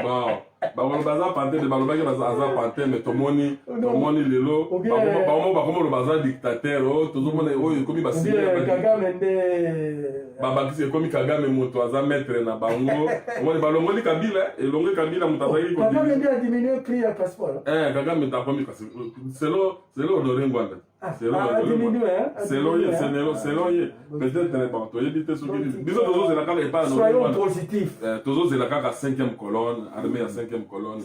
bon bakoloba aza pante de balobaki aza pante mais tomoni lelo bakomoloba aza dictateur tozomona oyo ekomi Kagame nde babakisi ekomi Kagame moto aza maître na bango omoni balongoli Kabila elongi Kabila moto azalaki Kagame nde adiminue prix ya passeport Kagame takomi kasi selo Honoré Ngwanda selon ye peut-être bon toyebi te soki biso tozozela kaka epai soyons positifs tozozela kaka 5e colonne armée ya 5e colonne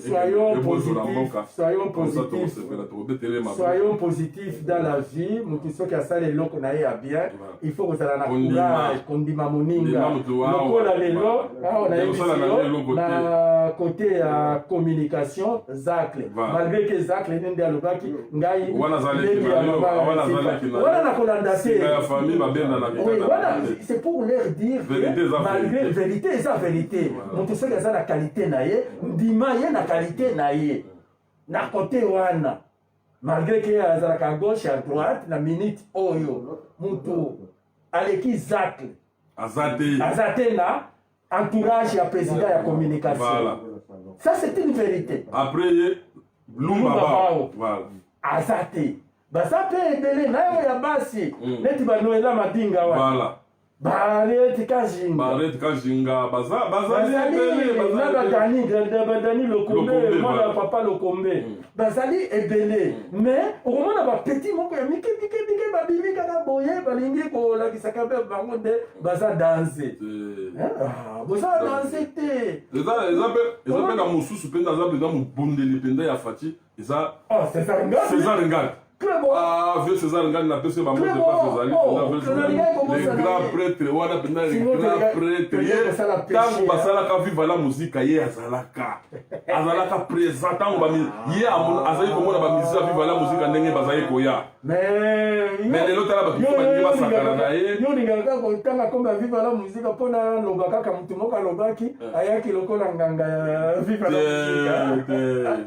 soyons positifs dans la vie moto soki asala eloko na ye ya bien il faut kozala na courage kondima moninga lokola lelo awa nayebisi yo na côté ya communication zacle malgré que zacle ene nde alobaki ngai wana nakolanda te c'est pour leur dire malgré vérité eza vérité moto soki aza na qualité na ye ndima ye na qualité na ye na côté wana malgré que azalaka à gauche à droite na minute oyo moto aleki zacle aza te na entourage ya président ya communication ça c'est une vérité après Lumba Bao aza te baza mpe ebele na yo ya basi neti banoela madinga wana bareti kajinga bazali badani lokombe mwana ya papa lokombe bazali ebele mais okomona bapeti moko ya mike babimi kaka boye balingi kolakisaka mpe bango nde baza danse boza danse te eza mpe na mosusu mpenza aza mpenza mobondeli mpenza ya fati eza César Ngati vieux César Ngati napesi bango de pas les grands prêtres wana mpena les grands prêtres ye ntango basalaka viva la muzika ye azalaka présent ntango ye azali komona bamisika viva la muzika ndenge bazali koya mais lelo tala bato balingi basakana na ye yo olingaka kotanga komba viva la muzika mpona loba kaka motu moko alobaki ayaki lokola nganga ya viva la muzika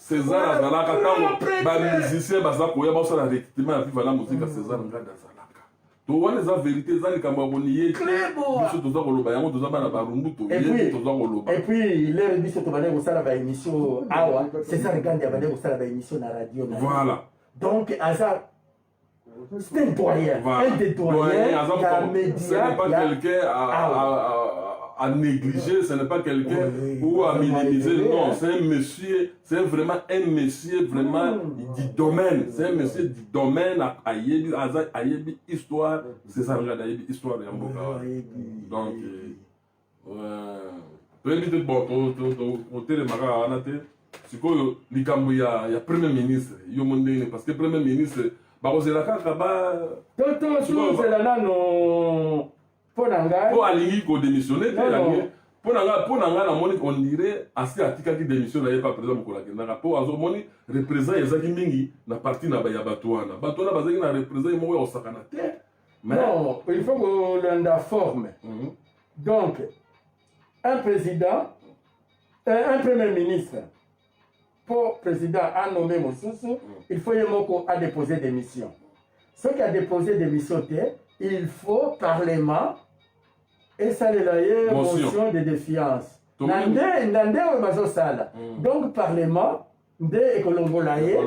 César azalaka ntango bamusicien baza koya basala recrutement ya viva la muzika César Ngati azalaka to wana eza vérité eza likambo ya koniye biso toza koloba yango toza bana barumbu toyebi toza koloba et puis lere biso tobandeki kosala baémission awa César Ngati abandeki kosala baémission na radio voilà donc aza c'est un doyen un des doyens ya média à négliger, ce n'est pas quelqu'un ou à minimiser, non, c'est un monsieur, c'est vraiment un monsieur vraiment du domaine, c'est un monsieur du domaine à Yebi histoire, c'est ça, regarde, Yebi histoire de Yamboka. Donc, tu es dit, bon, tu es le marin à Nate, c'est quoi, il y a premier ministre, parce que premier ministre, c'est la carte là-bas. C'est là, non. Po alingi ko démissionner te yangi po nanga na moni on dirait asi atikaki démission na ye pa président mokola kendaka po azo moni représentant ezaki mingi na parti na ya bato wana bazaki na représentant moko ya osakana te non il faut que l'on forme donc un président un premier ministre pour président a nommé mosusu il faut ye moko a déposer démission ce qui a déposé démission te il faut parlement et ça les motion de défiance. Nande oyo bazosala. Donc parlement nde ekolongola ye.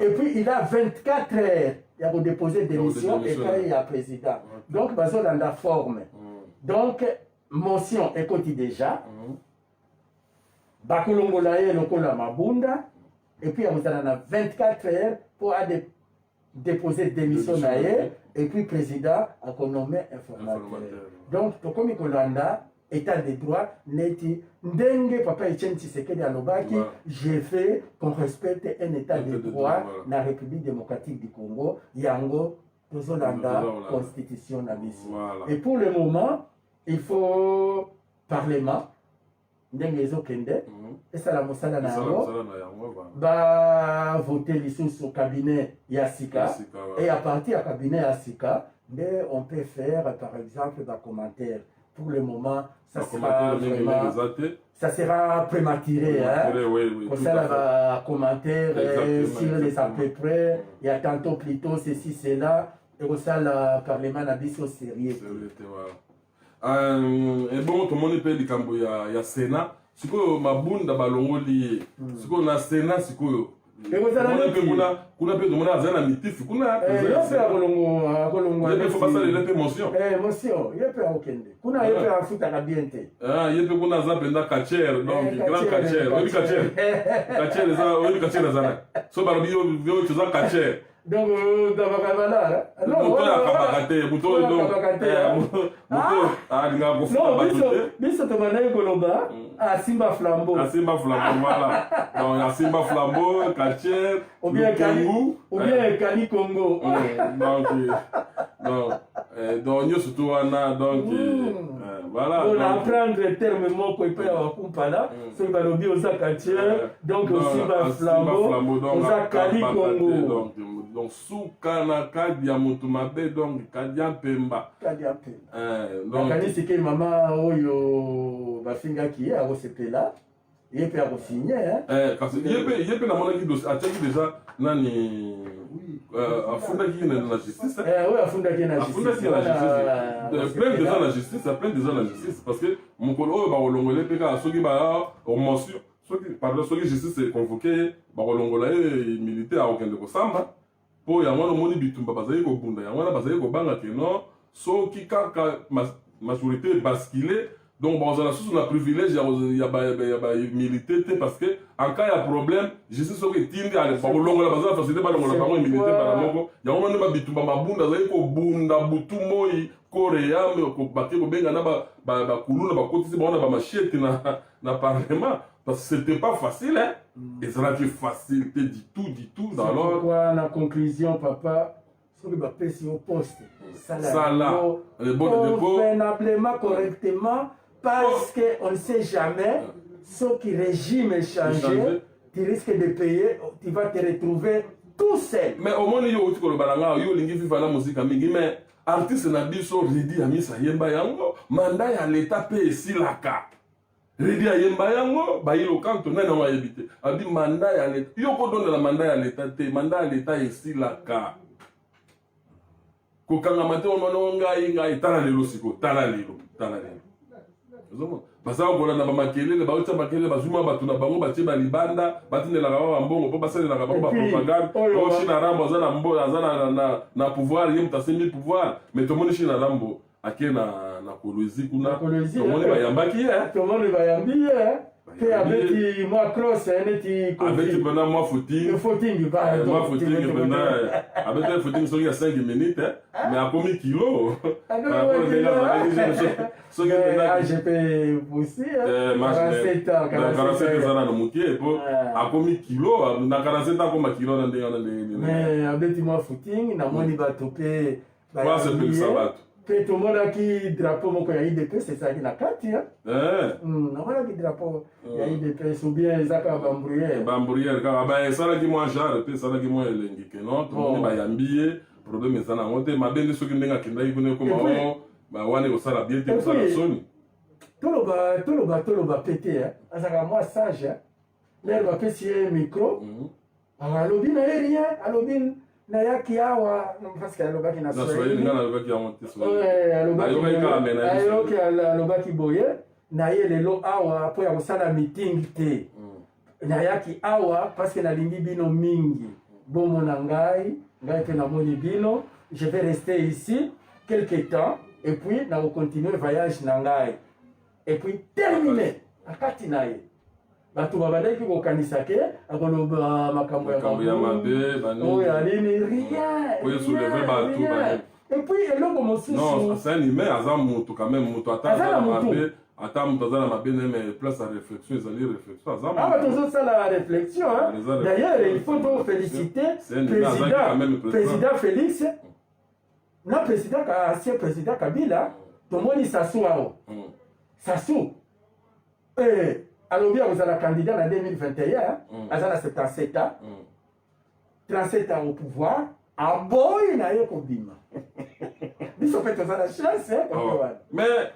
Et puis il a 24 heures ya ko déposer démission et puis il y a président. Donc bazolanda forme. Donc motion ekoti déjà. Bakolongola ye lokola mabunda et puis on a 24 heures pour déposer démission na ye. Et puis président a nommé informateur. Donc, comme Kolanda, état de droit, neti ndenge papa Etienne Tshisekedi alobaki, j'ai fait qu'on respecte un état de droit dans la République démocratique du Congo, yango tozolanda constitution na biso. Et pour le moment, il faut parlement ndenge ezokende et ça la mosala na yango ba voter lisusu au cabinet Yassika et à partir du cabinet Yassika on peut faire par exemple des commentaires. Pour le moment ça sera prématuré pour ça va commentaire sur les à peu près il y a tantôt plutôt ceci cela et pour ça le parlement na biso sérieux. Et bon, tout le monde peut dire qu'il y a Sénat. Si vous mabunda balongoli, si vous na Sénat, si vous kuna pe demanda azana mitif kuna il faut passer les motion motion il peut okende kuna il peut afuta na biente il peut kuna za penda kacher donc grand kacher oui kacher ça oui kacher zana so barobi yo tu za kacher Donc, Gabagabala. Non, biso tomanaye koloba asimba flambeau. Asimba flambeau, voilà. Donc, asimba flambeau, Kacher, ou bien Kali Congo. Donc, nous surtout donc voilà. On apprendre le terme moko ipe ya wakumpala, so balobi oza Kacher, donc osimba flambeau, oza Kali Congo. Donc suka na kadi ya mutu mabe donc kadi ya pemba. Donc kanisi ke mama oyo bafingaki ye akosepela ye pe akosinye kasi ye pe namonaki dossier atiaki déjà nani afundaki na justice oyo afundaki na justice plein déjà la justice la justice parce que mokolo oyo bakolongola mpe kaka soki baya motion soki justice econvoke bakolongola ye militaire akokende kosamba po yango wana omoni bitumba bazali kobunda yango wana bazali kobanga ke non soki kaka majorité bascule donc bazala susu na privilège ya bamilité te parce que en cas ya problème justice soki etindi bakolongola bazala facilité balongola bango milité bana moko yango wana babitumba mabunda azali kobunda butu moi korea bake kobenga na bakuluna bakotisi bango na bamashete na parlement parce que c'était pas facile, hein. Et ça n'a été facile du tout. Alors, pourquoi la conclusion, papa, sur le baptême au poste, ça là, convenablement, correctement, parce qu'on ne sait jamais, ce qui régime est changé, tu risques de payer, tu vas te retrouver tout seul. Mais au moins, il y a aussi le balanga, il y a l'ingi viva la musique, mais artiste n'a pas so redi à misa yemba yango, mandat ya l'état paye ici la carte. Redi a yemba yango, bayilo kanto nana wa yebite. Abi mandat ya l'état. Yoko donne la mandat ya l'état te, mandat ya l'état ici la ka. Ko kanga mate ono ngai tala lelo siko, tala lelo. Zomo. Basa ko na ba makelele, ba uta makelele bazuma batu na bango batie ba libanda, batindela ba mbongo po basalela ba propagande. O shina rambo zana mbo zana na pouvoir, yem tasemi pouvoir, mais to moni shina rambo. Ake na Kolwezi kuna tomoni bayambaki tomoni bayambi pe abeti moi cross neti abeti pendant moi footing pendant abeti footing soki ya 5 minutes mais akomi kilo soki AGP aussi 47 ans na mokie po akomi kilo na 47 ans akoma kilo na ndenge mais abeti moi footing namoni bato pe bayambi pe tomonaki drapeau moko ya IDPS ezalaki na kati namonaki drapeau ya IDPS ou bien ezaka bambrouillère kaka esalaki mwa genre mpe esalaki mwa elengi ke non tomoni bayambi ye problème eza nango te mabe nde soki ndenge akendaki kuna ekoma wana ekosala bien te kosala soni toloba pe te azalaka mwa sage lere bapesi ye micro alobi na ye rien alobi nayaki awa parce que alobaki na Swahili alobaki boye naye lelo awa po ya kosala meeting te nayaki awa parce que nalingi bino mingi bomona ngai mpe namoni bino je vais rester ici quelque temps et puis nakocontinue voyage na ngai et puis terminer akati na ye bato babandaki kokanisa ke akoloba makambo ya mabe oyo alini rien et puis eloko mosusu non c'est un humain aza moto quand même moto ata moto aza na mabe mais place ya réflexion ezali réflexion aza moto tozosala réflexion d'ailleurs il faut to féliciter président Félix na ancien président Kabila tomoni Sassou awa Sassou alobi akozala candidat na 2021 aza na 77 ans 37 ans au pouvoir aboyi na ye kobima biso mpe toza na chance mais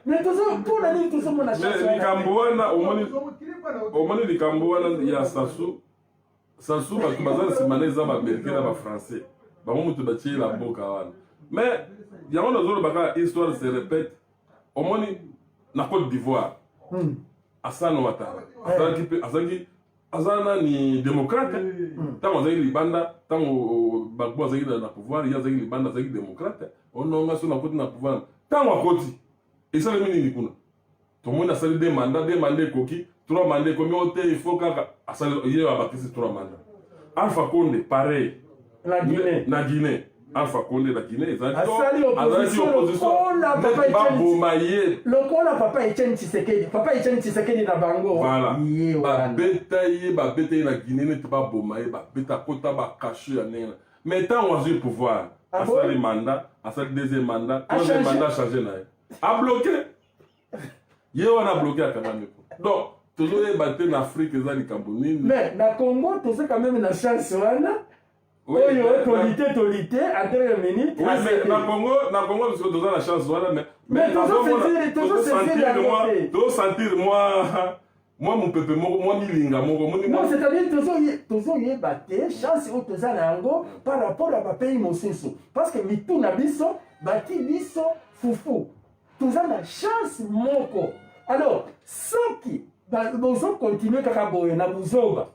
mpona nini tozomona likambo wana omoni likambo wana ya Sassou bato baza na nsima na eza baaméricain na bafrançais bango moto batiela mboka wana mais yango nazolobaka histoire se répète omoni na Côte d'Ivoire Assane Ouattara azana ni démocrate tango azali libanda tango Gbagbo azali na pouvoir ye azali libanda azali démocrate ononga so na koti na pouvoir tango akoti esalemi nini kuna tomoni asali deux mandats ekoki 3 mandats ekomi ote il faut kaka asali ye abakisi 3 mandats Alpha Condé pareil na Guinée Alpha Condé la Guinée asali opposition lokola papa Etienne Tshisekedi na bango voilà babeta ye na Guinée neti baboma ye babeta kota bakashe ya ndenge mais ntango azwi pouvoir asali mandat asali deuxième mandat troisième mandat changé na ye abloqué ye wana abloqué akangami donc tozoyeba te na Afrique eza likambo nini mais na Congo toza quand même na chance wana oyo tolite en dernière minute oui mais na Congo parce que toza na chance wana mais tozosentir moi mopepe moko moi milinga moko non c'est-à-dire tozoyeba te chance oyo toza na yango par rapport à bapays mosusu parce que mituna biso bati biso fufu toza na chance moko alors soki bozo continuer kaka boye na buzoba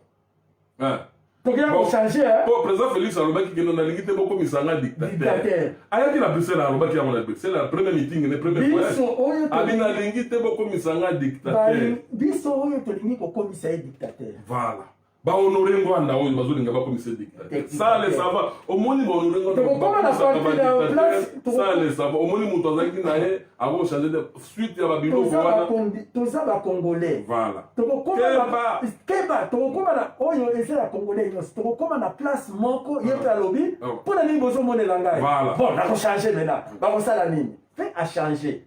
tokoya kochange président Félix alobaki keno nalingi te bokomisanga dictateur ayaki na Bruxelles alobaki yango na Bruxelles la première meeting ne premier voyage abi nalingi te bokomisanga dictateur biso oyo tolingi kokomisa ye dictateur voilà bahonore ngwanda oyo bazolinga bakomisa dictateur ça les sava omoni bahonore ngwanda ça les sava omoni moto azalaki na ye akochange de suite ya babiloko wana toza bakongolais voilà tokokoma na oyo eza ya congolais nyonso tokokoma na place moko ye mpe alobi mpona nini bozomonela ngai bon nakochange mena bakosala nini mpe achange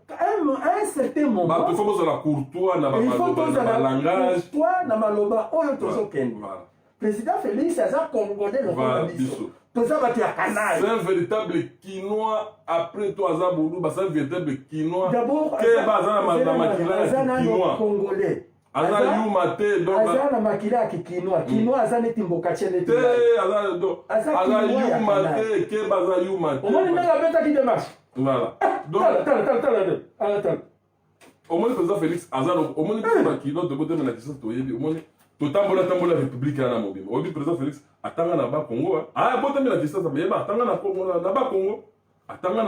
à un certain moment il faut que la courtois na maloba oyo tozokende président Félix aza congolais lokola biso toza bato ya canal c'est un véritable quinois après toi aza boulou c'est un véritable quinois ke baza na makila ya quinois congolais aza yuma te donc aza na makila ya kikinois quinois aza neti mboka tiene te aza yuma te ke baza yuma te omoni ndenge abetaki démarche voilà donc omoni président Félix aza omoni biso bakilo tokotema na kisasa toyebi omoni totambola république yana mobimba oyebi président Félix atanga na bakongo botami na kisasa meyeba atanga na bakongo atanga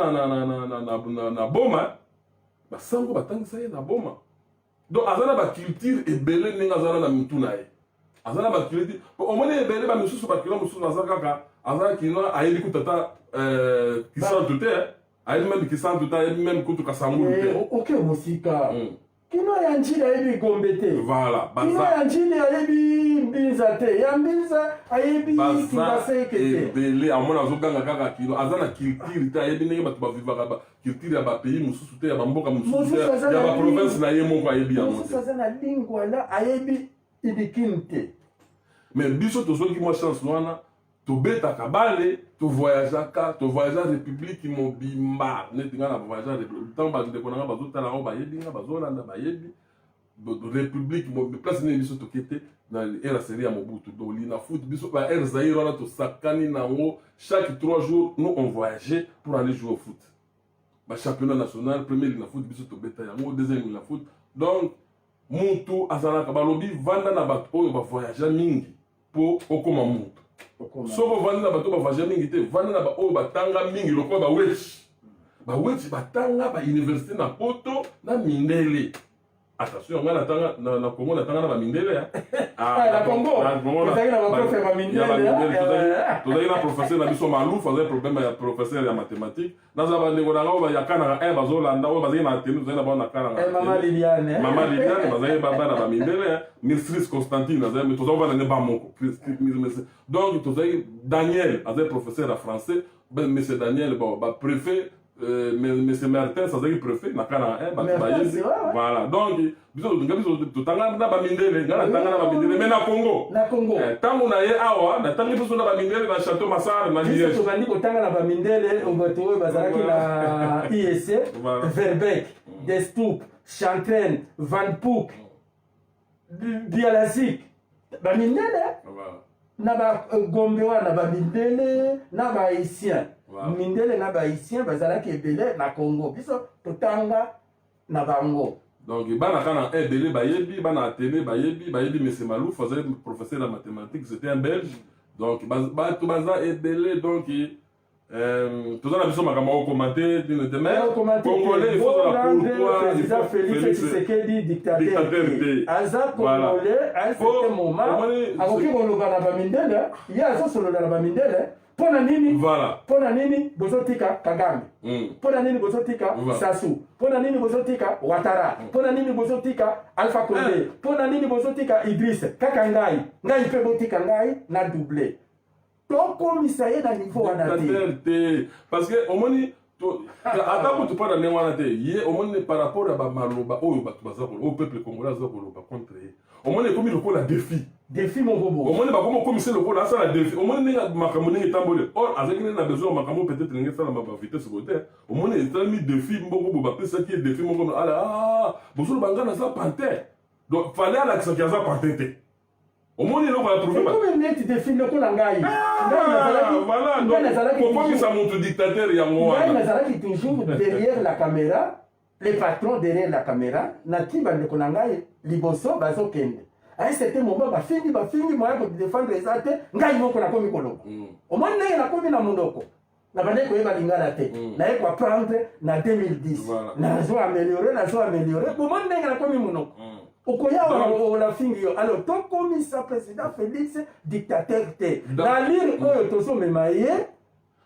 na boma basango batangisa ye na boma donc aza na baculture ebele ndenge azala na mitu na ye aza na baculture omoni ebele bamisusu bakilo mosusu aza kaka aza kino ayebi kutata kisantu te ayebi même kisantu te ayebi même kutu kasangulu te oke mosika kino ya njili ayebi gombe te voilà kino ya njili ayebi mbinza te ya mbinza ayebi kibaseke te ebele amona azoganga kaka kino aza na culture te ayebi ndenge bato bavivaka culture ya bapays mosusu te ya bamboka mosusu te ya baprovince na ye moko ayebi yango te mosusu aza na lingwala ayebi idikini te mais biso tozwaki mwa chance wana tobetaka bale tovoyageaka république mobimba neti nga na voyage ntango bandeko nanga bazotala yango bayebi nga bazolanda bayebi république place nini biso toke te na ere série ya mobutu donc lina foot biso ba ere zaire wana tosakani nango chaque 3 jours nous on voyageait pour aller jouer au foot championnat national premier lina foot biso tobeta yango deuxième lina foot donc mutu azalaka balobi vanda na bato oyo bavoyage mingi po okoma mutu soko vanda na bato bavoyage mingi te vanda na baoyo batanga mingi lokola baweti batanga bauniversité na poto na mindele attention nga na Congo natanga na bamindele na Congo tozali na baprofe ya bamindele tozali na professeur na biso maluf azali problème ya professeur ya mathématique naza bandeko nanga oyo yakanaka bazolanda oyo bazali na atenu tozali na bao nakanaka mama Liliane bazali bana bamindele Mistress Constantine azali tozali bana ne bamoko donc tozali Daniel azali professeur ya français monsieur Daniel préfet monsieur Martin azali préfet na kana bayebi voilà donc biso totanga na bamindele nga natanga na bamindele mais na Congo ntango na ye awa natangi biso na bamindele na Château Massar na Liège tobandi kotanga na bamindele bato oyo bazalaki na IEC Verbeek Destoop Chantraine Van Pook Bialazik bamindele na bagombe wana bamindele na bahaïtien mindele na bahaïtien bazalaki ebele na Congo biso totanga na bango donc bana kana ebele bayebi bana atene bayebi monsieur Malouf azali professeur de mathématiques c'était un belge donc bato baza ebele donc toza na biso makambo okomate mais congolais il faut la courtois président Félix Tshisekedi dictateur te aza congolais à un certain moment akoki koloba na bamindele ye azosolola na bamindele mpona nini mpona nini bozotika Kagame mpona nini bozotika Sassou mpona nini bozotika Ouattara mpona nini bozotika Alpha Condé mpona nini bozotika Idriss kaka ngai mpe botika ngai na doublé tokomisa ye na niveau wana te parce que omoni ata kutu mpo na ndenge wana te ye omoni par rapport ya bamaloba oyo bato baza oyo peuple congolais aza koloba contre ye omoni ekomi lokola défi moko boye omoni bakomi okomisa lokola asala défi omoni ndenge makambo ndenge etamboli or azalaki nde na besoin ya makambo peut-être ndenge esalama bavitesse kote omoni esalami défi moko boye bapesaki ye défi moko ala bozoloba ngai naza panter donc fallait alakisaki aza panter te omoni eloko ya trouvé neti défi lokola ngai kokomisa moto dictateur yango wana nazalaki toujours derrière la caméra les patrons derrière la caméra nati bandeko na ngai liboso bazokende à un certain moment bafingi moya kodefendre eza te ngai moko nakomi koloba omoni ndenge nakomi na mondoko na bandeko koyeba lingala te naye koapprendre na 2010 nazo amélioré omoni ndenge nakomi monoko okoya olafingi yo alors tokomisa président Félix dictateur te na lire oyo tozomema ye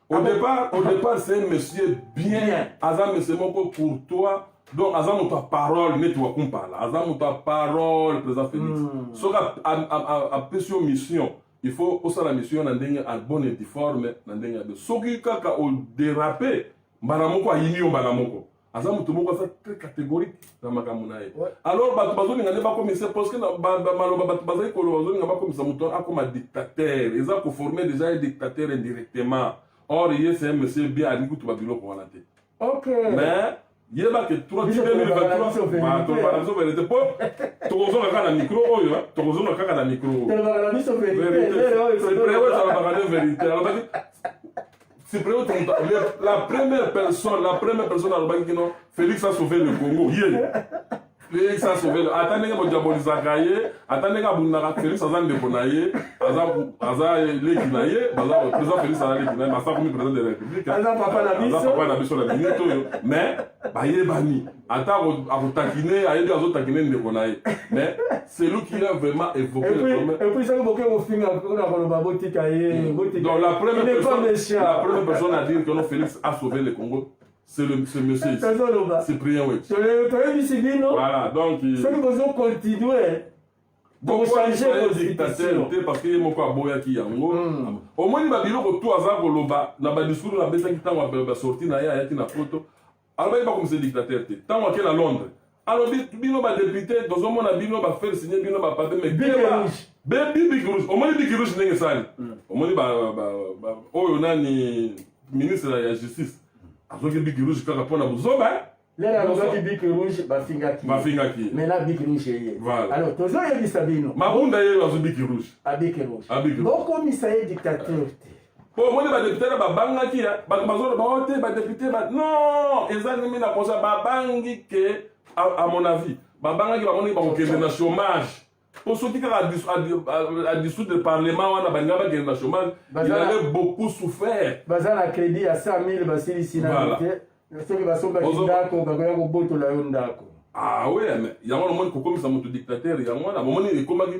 au départ c'est un monsieur bien aza monsieur moko courtois donc aza moto ya parole neti wakumpala aza moto ya parole président Félix soki apesi yo mission il faut osala mission na ndenge ya bonne et difforme na ndenge ya bien soki kaka odérape mbala moko ayini yo mbala moko aza moto moko aza très catégorique na makambo na ye alors bato bazolinga nde bakomisa parce que maloba bato bazali koloba bazolinga bakomisa moto akoma dictateur eza koforme déjà ye dictateur indirectement or ye c'est un monsieur bien alingi kutu babiloko wana te mais yebake 2023 vérité mpo tokozonga kaka na micro oyo tokozonga kaka na micro oyo vérité c'est la première personne alobaki kino Félix a sauvé le Congo Félix a sauvé ata ndenge bodiabolizaka ye ata ndenge abundaka Félix aza ndeko na ye aza leki na ye président Félix aza leki na ye asa komi président de la république aza papa na biso na minute oyo mais bayebani ata akotakine ayebi azotakine ndeko na ye mais c'est lui qui a vraiment évoqué le problème et puis soki boke kofinga mpona koloba botika ye donc la première personne à dire que non Félix a sauvé le Congo c'est ce monsieur ici Cyprien Wetch voilà donc soki bozocontinue bochanger constitution te parce que ye moko aboyaki yango omoni babiloko to aza koloba na badiscours na besaki ntango basorti na ye ayaki na poto alobaki bakomisa dictateur te ntango ake na Londres alobi bino badepute tozomona bino bafaire signe bino bapate mais big rouge omoni big rouge ndenge esali omoni oyo nani ministre ya justice azoki big rouge kaka mpona bozoba lelo alobaki big rouge bafingaki mais na big rouge eye alors tozoyebisa bino mabunda ye azo big rouge bokomisa ye dictateur te po omoni badepute na babangaki bato bazoloba o te badepute non eza nimi na konsa babangi ke à mon avis babangaki bamoni bakokende na chômage po soki kaka adissoudre le parlement wana balinga bakende na chômage il avait beaucoup souffert baza na crédit ya 100 000 basilisi na te soki basombaki ndako bakoya kobotola yo ndako oui mais yango omoni kokomisa moto dictateur yango wana omoni ekomaki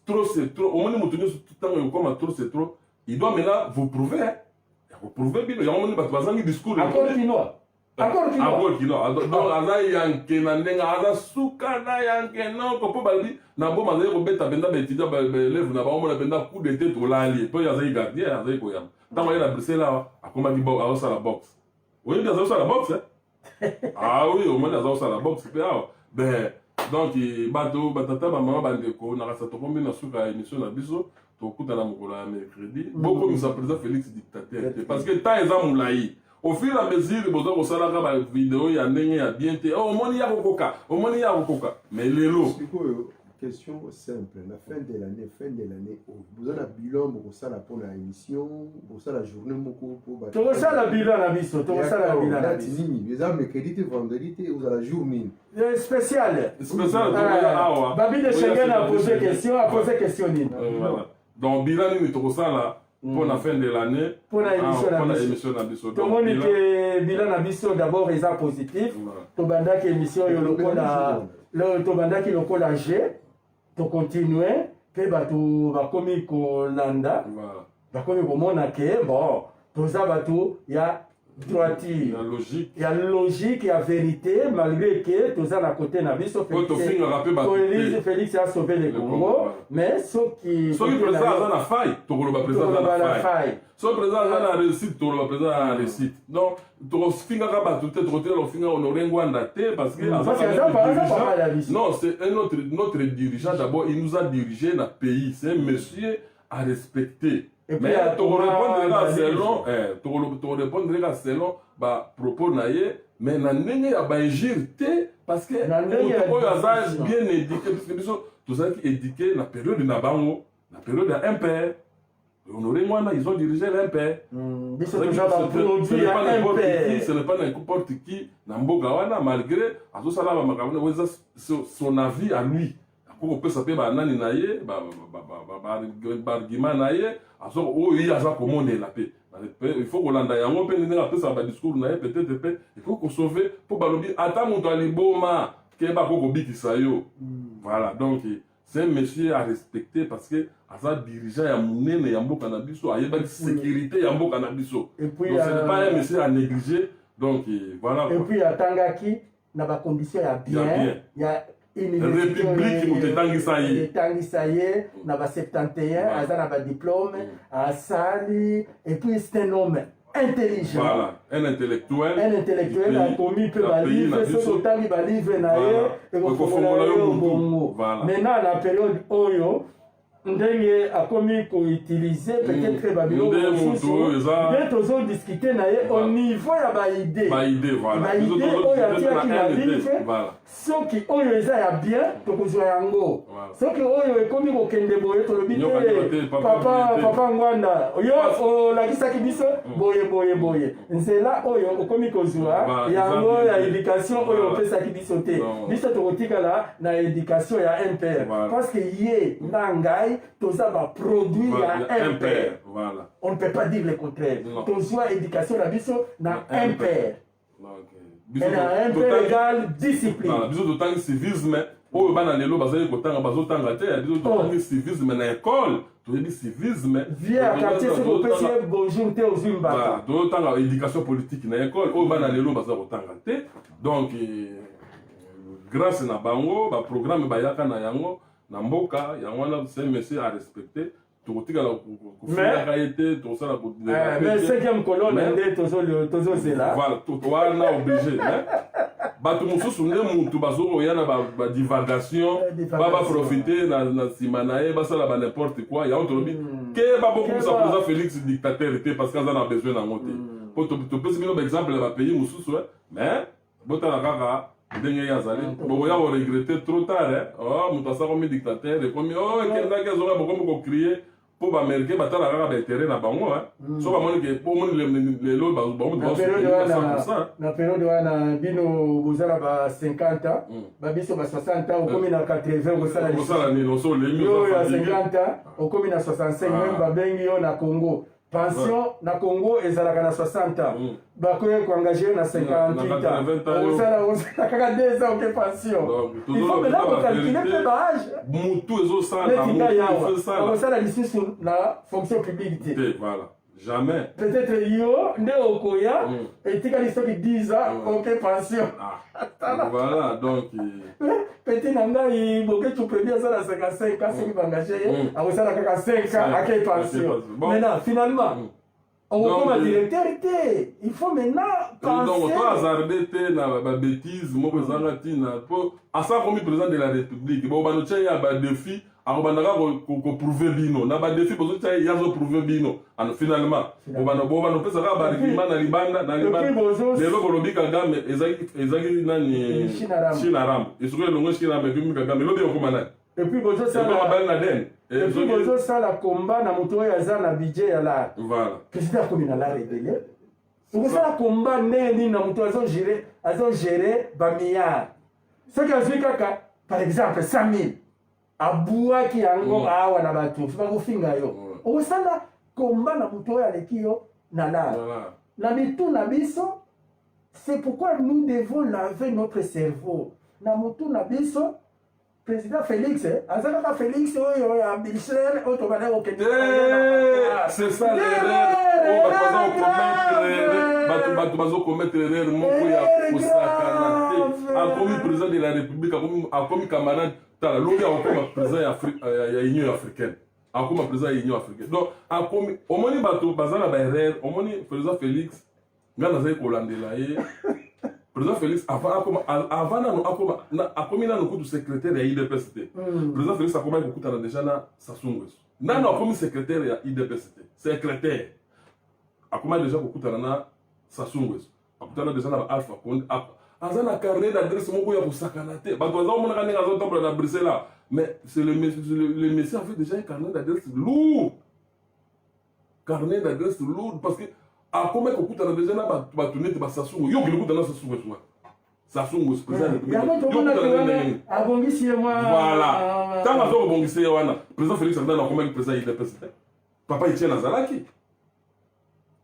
trop c'est trop omoni moto nyonso ntango ekoma trop c'est trop il doit maintenant vous prouver bino yango omoni bato bazangi discours encore kino donc aza yanke na ndenge aza suka na yanke noko mpo balobi na mboma azali kobeta mpenza baétudia baélève na bango mona mpenza coup de tête olali mpo azali gardien azali koyamba ntango aye na bruxelles awa akomaki azosala boxe oyebi azosala boxe oui omoni azosala boxe mpe awa ben donc bato batata bamama bandeko nakasa tokombi na suka ya émission na biso tokutana mokolo ya mercredi bokomisa président Félix dictateur te parce que temps eza molai au fur et à mesure boza kosalaka bavideo ya ndenge ya bien te omoni ya kokoka mais lelo question simple la fin de l'année vous avez un bilan pour ça pour la émission pour ça la journée moko pour tokosala bilan na biso les hommes mercredi vendredi vous avez la journée spécial awa Babi de Schengen a posé question nini donc bilan nini tokosala pour la fin de l'année pour la émission na biso tout le monde que bilan na biso d'abord est positif to bandaki émission yo lokola G to continuer pe bato bakomi kolanda bakomi komona ke bon toza bato ya droiture, il y a logique, il y a vérité, malgré que tout ça à côté de biso Félix a sauvé le Congo, mais ceux qui présent la faille, tout le présent la faille. Ceux qui présent la réussite, tout le présent la réussite. Donc, tout finger à tout être côté, le finger on aurait guandaté parce que non, c'est notre dirigeant d'abord, il nous a dirigé dans le pays, c'est un monsieur à respecter. Et mais tu répondras selon propos naie mais na ndenge ya baagir te parce que oyo aza bien éduqué parce que biso tozalaki éduqué na période na bango na période ya impère honoré mwana ils ont dirigé l'impère ce n'est pas n'importe qui na mboka wana malgré azosala bamakambo eza son avis à lui akokopesa mpe banani na ye bargument na ye oyo ye aza komondela mpe il faut kolanda yango mpe ndenge apesaka badiscours na ye peut-être mpe il faut kosauve mpo balobi ata moto aliboma ke bakokobikisa yo voilà donc c'est un monsieur à respecter parce que aza dirigeant ya monene ya mboka na biso ayebaki sécurité ya mboka na biso donc ce n'est pas un monsieur à négliger donc voilà et puis atangaki na bacondition ya bien ya république utangisa ye na ba 71 aza na ba diplôme asali et puis c'est un homme intelligent voilà un intellectuel a commis peu ba livre so tali ba livre na ye et ko fongola yo bongo maintenant la période oyo ndenge akomi koutiliser peut-être babilo bien tozo discuter na ye au niveau ya baidée oyo atiaki na livre soki oyo eza ya bien tokozwa yango soki oyo ekomi kokende boye tolobi te papa ngwanda yo olakisaki biso boye nzela oyo okomi kozwa yango ya éducation oyo opesaki biso te biso tokotikala na éducation ya impère parce que ye na ngai toza ba produit ya impère on ne peut pas dire le contraire tozwa éducation na biso na impère un peu égal discipline biso totangi civisme oyo bana lelo bazali bazotanga te biso totangi civisme na école toyebi civisme vie à quartier c'est kopesi bonjour te ozwi mbaka totanga éducation politique na école oyo bana lelo bazali kotanga te donc grâce na bango baprogramme bayaka na yango na mboka yango wana c'est un monsieur à respecter tokotikala kofingaka ye te tokosala mais 5e colonne nde tozozela wana obligé bato mosusu nde mutu bazokoya na badivagation babaprofite na nsima na ye basala ba n'importe quoi yango tolobi ke babokomisa président Félix dictateur te parce que aza na besoin nango te po topesi bino baexemple ya bapays mosusu mais botala kaka ndenge azali bokoya koregrete trop tard moto asakomi dictateur ekomi ekendaki azoka bokomi kokrie mpo baaméricain batala kaka baintere na bango so bamoni ke omoni lelo na periode wana bino bozala ba 50 ans babiso ba 60 ans okomi na 80 kosala nini osolemi yo ya 50 ans okomi na 65 même babengi yo na Congo pension na Congo ezalaka na 60 ans bakoye koengage na 58 ans osala kaka 2 ans oke pension il faut maintenant kokalcule mpe baage mutu ezosala okosala lisusu na fonction publique te voilà jamais peut-être yo nde okoya etikali soki 10 ans oke pension voilà donc petit na ngai boke tupebi azala 55 ans soki baengage ye akosala kaka 5 ans ake pension maintenant finalement okokoma directeur te il faut maintenant penser donc to azarde te na babétise moko ezanga ntina mpo asa komi président de la république bobanotia ye ya badéfi akobandaka koprouve bino na badefi bozotia ye azoprouve bino finalement bobanopesaka barigima na libanda lelo bolobi kagame ezalaki nani china rambo esoki elongo china rambo ekomi kagame elobi okoma nani epuis bozosala na den epuis bozosala komba na moto oyo aza na budget ya lar voilà président akomi na lar ebele okosala komba ndenge nini na moto azogere bamilliard soki azwi kaka par exemple 100 000 abwaki yango awa na bato bakofinga yo okosala combat na muto ya lekio na la. Na bitu na biso, c'est pourquoi nous devons laver notre cerveau. Na mutu na biso, président Félix, azalaka Félix oyo ya Michel otobana okende. C'est ça l'erreur. Bato bazo commettre l'erreur moko ya kosakana te. Akomi président de la République, akomi camarade tala lobi akoma président ya Union africaine. Akoma président ya Union africaine. Donc akomi omoni bato bazana ba erreur, omoni président Félix ngana zai kolandela ye. Président Félix avant akomi na kutu secrétaire ya IDPST. Président Félix akomi kokutana déjà na Sassou Nguesso. Nano akomi secrétaire ya IDPST. Secrétaire. Akomi déjà kokutana na Sassou Nguesso. Akutana déjà na Alpha Condé. Azana carnet d'adresse moko ya kosakana te. Bato baza omona kanenga azotambola na Bruxelles. Mais c'est le monsieur a fait déjà un carnet d'adresse lourd. Carnet d'adresse lourd parce que akomi kokutana déjà na bato nete ba Sassou Nguesso. Yo bilokutana na Sassou Nguesso. Sassou Nguesso président de la République. Voilà. Tant que vous bongissez wana, président Félix Antoine a combien de président IDPST? Papa Etienne Azalaki.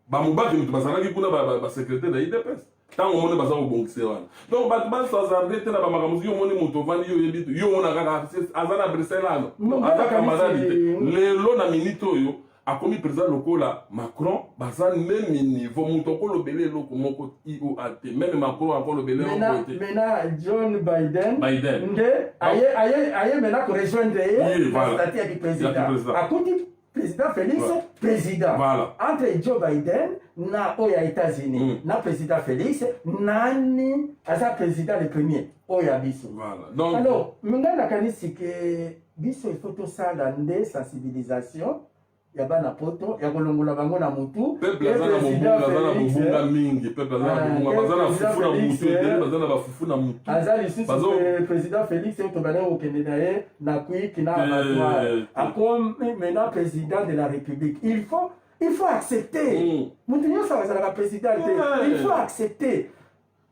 Ba mubaki mutu bazalaki kuna ba secrétaire de IDPS. Tant on mona baza bongissé wana. Donc ba ça s'arrête na ba makamuzi yo moni mutu vandi yo yebitu. Yo mona kaka azana Bruxelles ano. Ata camarade. Le lo na minito yo a commis président lokola Macron bazan même niveau mutoko lobele loko moko IOAT même Macron encore lobele loko maintenant John Biden nde aye maintenant ko rejoindre la statut du président a côté président Félix président entre Joe Biden na oya États-Unis na président Félix nani asa président le premier oya biso donc alors mingana kanisi que biso il faut tout ça la sensibilisation ya bana poto ya kolongola bango na mutu peuple azana mobunga mingi peuple azana mobunga bazana fufu na mutu bazana ba fufu na mutu azali sisi président Félix otobane okende na ye na kuiki na abattoir akom maintenant président de la République il faut accepter mutu nyonso azalaka président il faut accepter.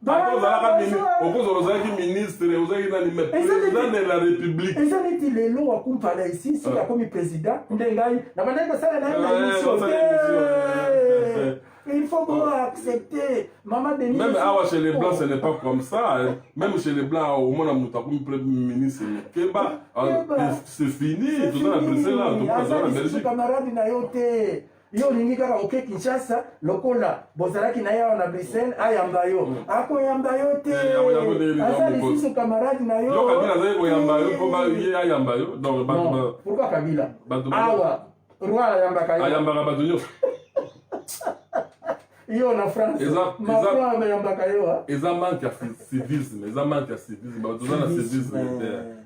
Ozalaki ministre, ozalaki nani mais président de la République. Ezalaki lelo wakumpala ici, si akomi président, ndengai, na bandeko sala na émission. Il faut accepter. Maman Denis. Même chez les Blancs, ce n'est pas comme ça. Même chez les Blancs, au moins, on a comme premier ministre. C'est fini. Tout ça, à Bruxelles, tout ça, en Belgique. Camarade na yote. Yo ningi kaka oke Kinshasa lokola bozalaki na yawa na Bruxelles ayamba yo ako yamba yo te azali sisi camarade na yo Kabila zai ko yamba yo ko ba ye ayamba yo donc pourquoi Kabila awa roi ayamba ka bato yo yo na France Macron ayamba yo eza manque ya civisme bato za na civisme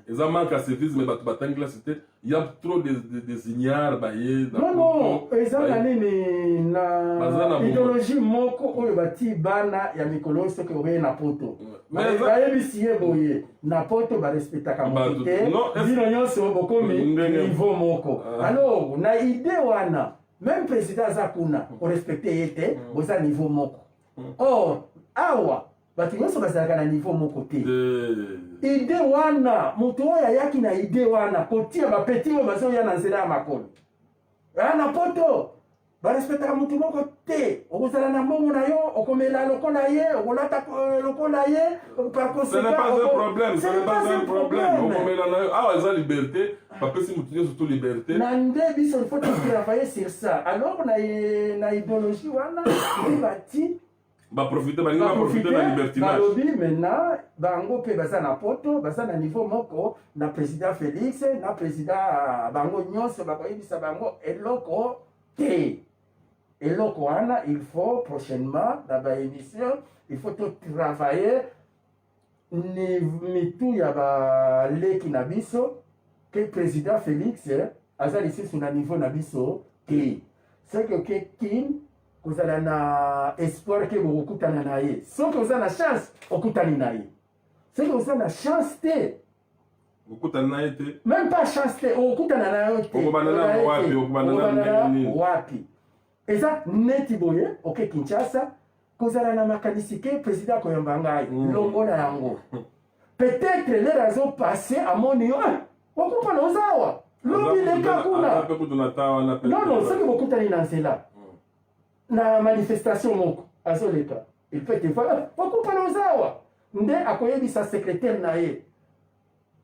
eza manque ya civisme bato batangi la cité il y a trop des ignares baye non eza na nini na idéologie moko oyo bati bana ya mikolo soki oye na poto bayebisi ye boye na poto barespectaka moto te bino nyonso bokomi niveau moko alors na idée wana même président aza kuna orespecte ye te boza niveau moko or awa bato nyonso bazalaka na niveau moko te ide wana moto oyo ayaki na ide wana kotia bapeti oyo bazoya na nzela ya makolo na poto barespectaka moto moko te okozala na mbongo na yo okomela lokola ye okolata lokola ye par conséquent ce n'est pas un problème okomela na yo awa eza liberté bapesi moto nyonso to liberté na nde biso il faut travailler sur ça alors na idéologie wana bati profiter na libertinage balobi maintenant bango pe baza na poto baza na niveau moko na président Félix na président bango nyonso bakoyebisa bango eloko te eloko wana il faut prochainement na baémission il faut tout travailler ni mitu ya baleki na biso que président Félix aza lisusu na niveau na biso te soki okekini kozala na espoir ke bokokutana na ye soki oza na chance okutani na ye soki oza na chance te okutana na ye te même pas chance te okutana na yo te okubana wapi eza neti boye oke Kinshasa kozala na makanisi ke président koyamba ngai longo na yango peut-être lere azopasse amoni yo okupana ozawa lobi leka kuna non soki bokutani na nzela na manifestation moko azoleka il peut te voir bakupana ozawa nde akoyebisa secrétaire na ye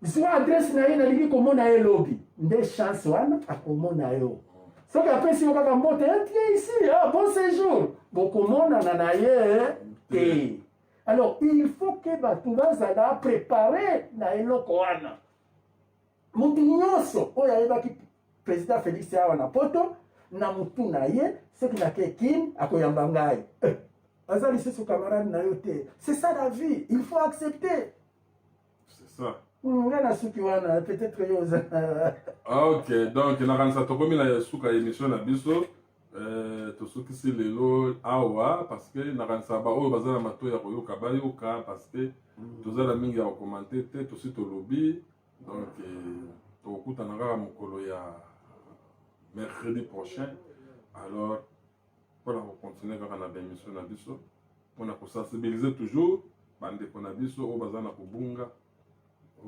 zwa adresse na ye nalingi komona ye lobi nde chance wana akomona yo soki apesi yo kaka mbote tie ici bon séjour bokomonana na ye te. Alors il faut que bato bazala préparé na eloko wana mutu nyonso oyo ayebaki président Félix awa na poto na mutu na ye soki nake kin akoyamba ngai aza lisusu camarade na yo te. C'est ça la vie, il faut accepter. C'est ça. Nga na suki wana peut-être yo za ok, donc nakanisa tokomi na suka émission na biso tosukisi lelo awa parce que nakanisa baoyo baza na mato ya koyoka bayoka parce que tozala mingi ya kokomante te tosi tolobi donc tokokutana kaka mokolo ya mercredi prochain. Alors mpona kocontinue kaka na baémission na biso mpona kosensibiliser toujours bandeko na biso oyo baza na kobunga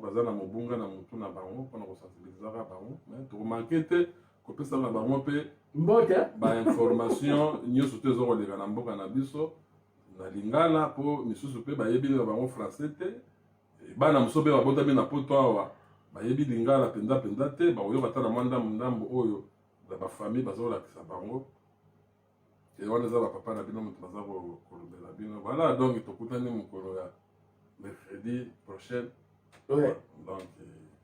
baza na mobunga na mutu na bango mpona kosensibilizaka bango mais tokomanke te kopesa na bango mpe mbote bainformation nyonso te ezokoleka na mboka na biso na lingala mpo misusu mpe bayebi na bango français te bana mosusu mpe babotami na poto awa bayebi lingala mpenza te bakoyoka ata na mwa ndambo oyo na bafamille bazokolakisa bango wana eza bapapa na bino moto baza kolobela bino voilà donc tokutani mokolo ya mercredi prochaine. Ouais. Donc,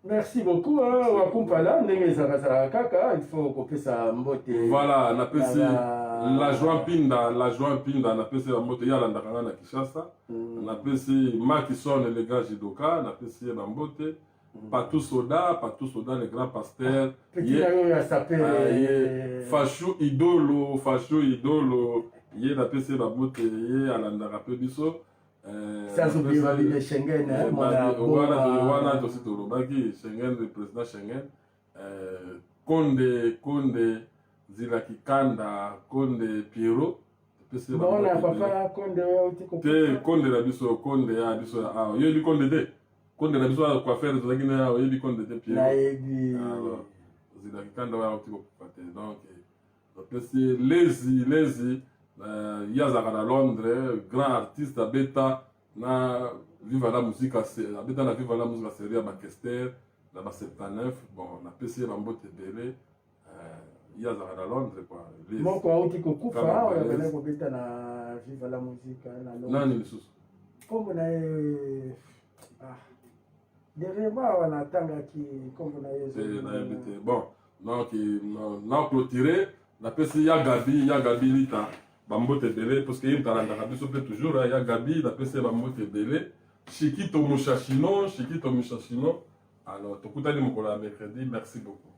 merci beaucoup wakumpala ndenge ezalaka kaka il faut kopesa mbote. Voilà, napesi la joie mpinda napesi ya mbote yalandaka nga na Kinshasa. Napesi Makison le grand judoka napesi ye bambote. Patou Soda le grand pasteur. Petit nayo ya sapé. Fachou idolo ye napesi bambote ye alandaka pe biso. Ça s'oublie Babi de Schengen, wana tosi tolobaki Schengen, le président Schengen, Konde Zilaki Kanda, Konde Pierrot. Bon, na papa Konde la biso, Konde ya biso ya awa. Yebi Konde te. Konde la biso ya coiffeur tozaki na awa, yebi Konde te Pierrot. Na yebi. Alors, Zilaki Kanda wa oti ko pate. Donc, pesi Lazy yazaka na Londres, grand artiste abeta na viva la musique abeta na viva la musique série ya Bakester na ba 79 bon na pesi bambote belé yazaka na Londres quoi moko auti kokufa wala bana kobeta na viva la musique na Londres nani lisusu kombo na derrière wana tanga ki kombo na yezo na yebite bon donc na clôturer na pesi ya Gabi lita bambote belé parce que yimtalandaka biso mpe toujours ya Gabi napesi bambote belé Chikito Mushashino alors tokutani mokolo ya mercredi. Merci beaucoup.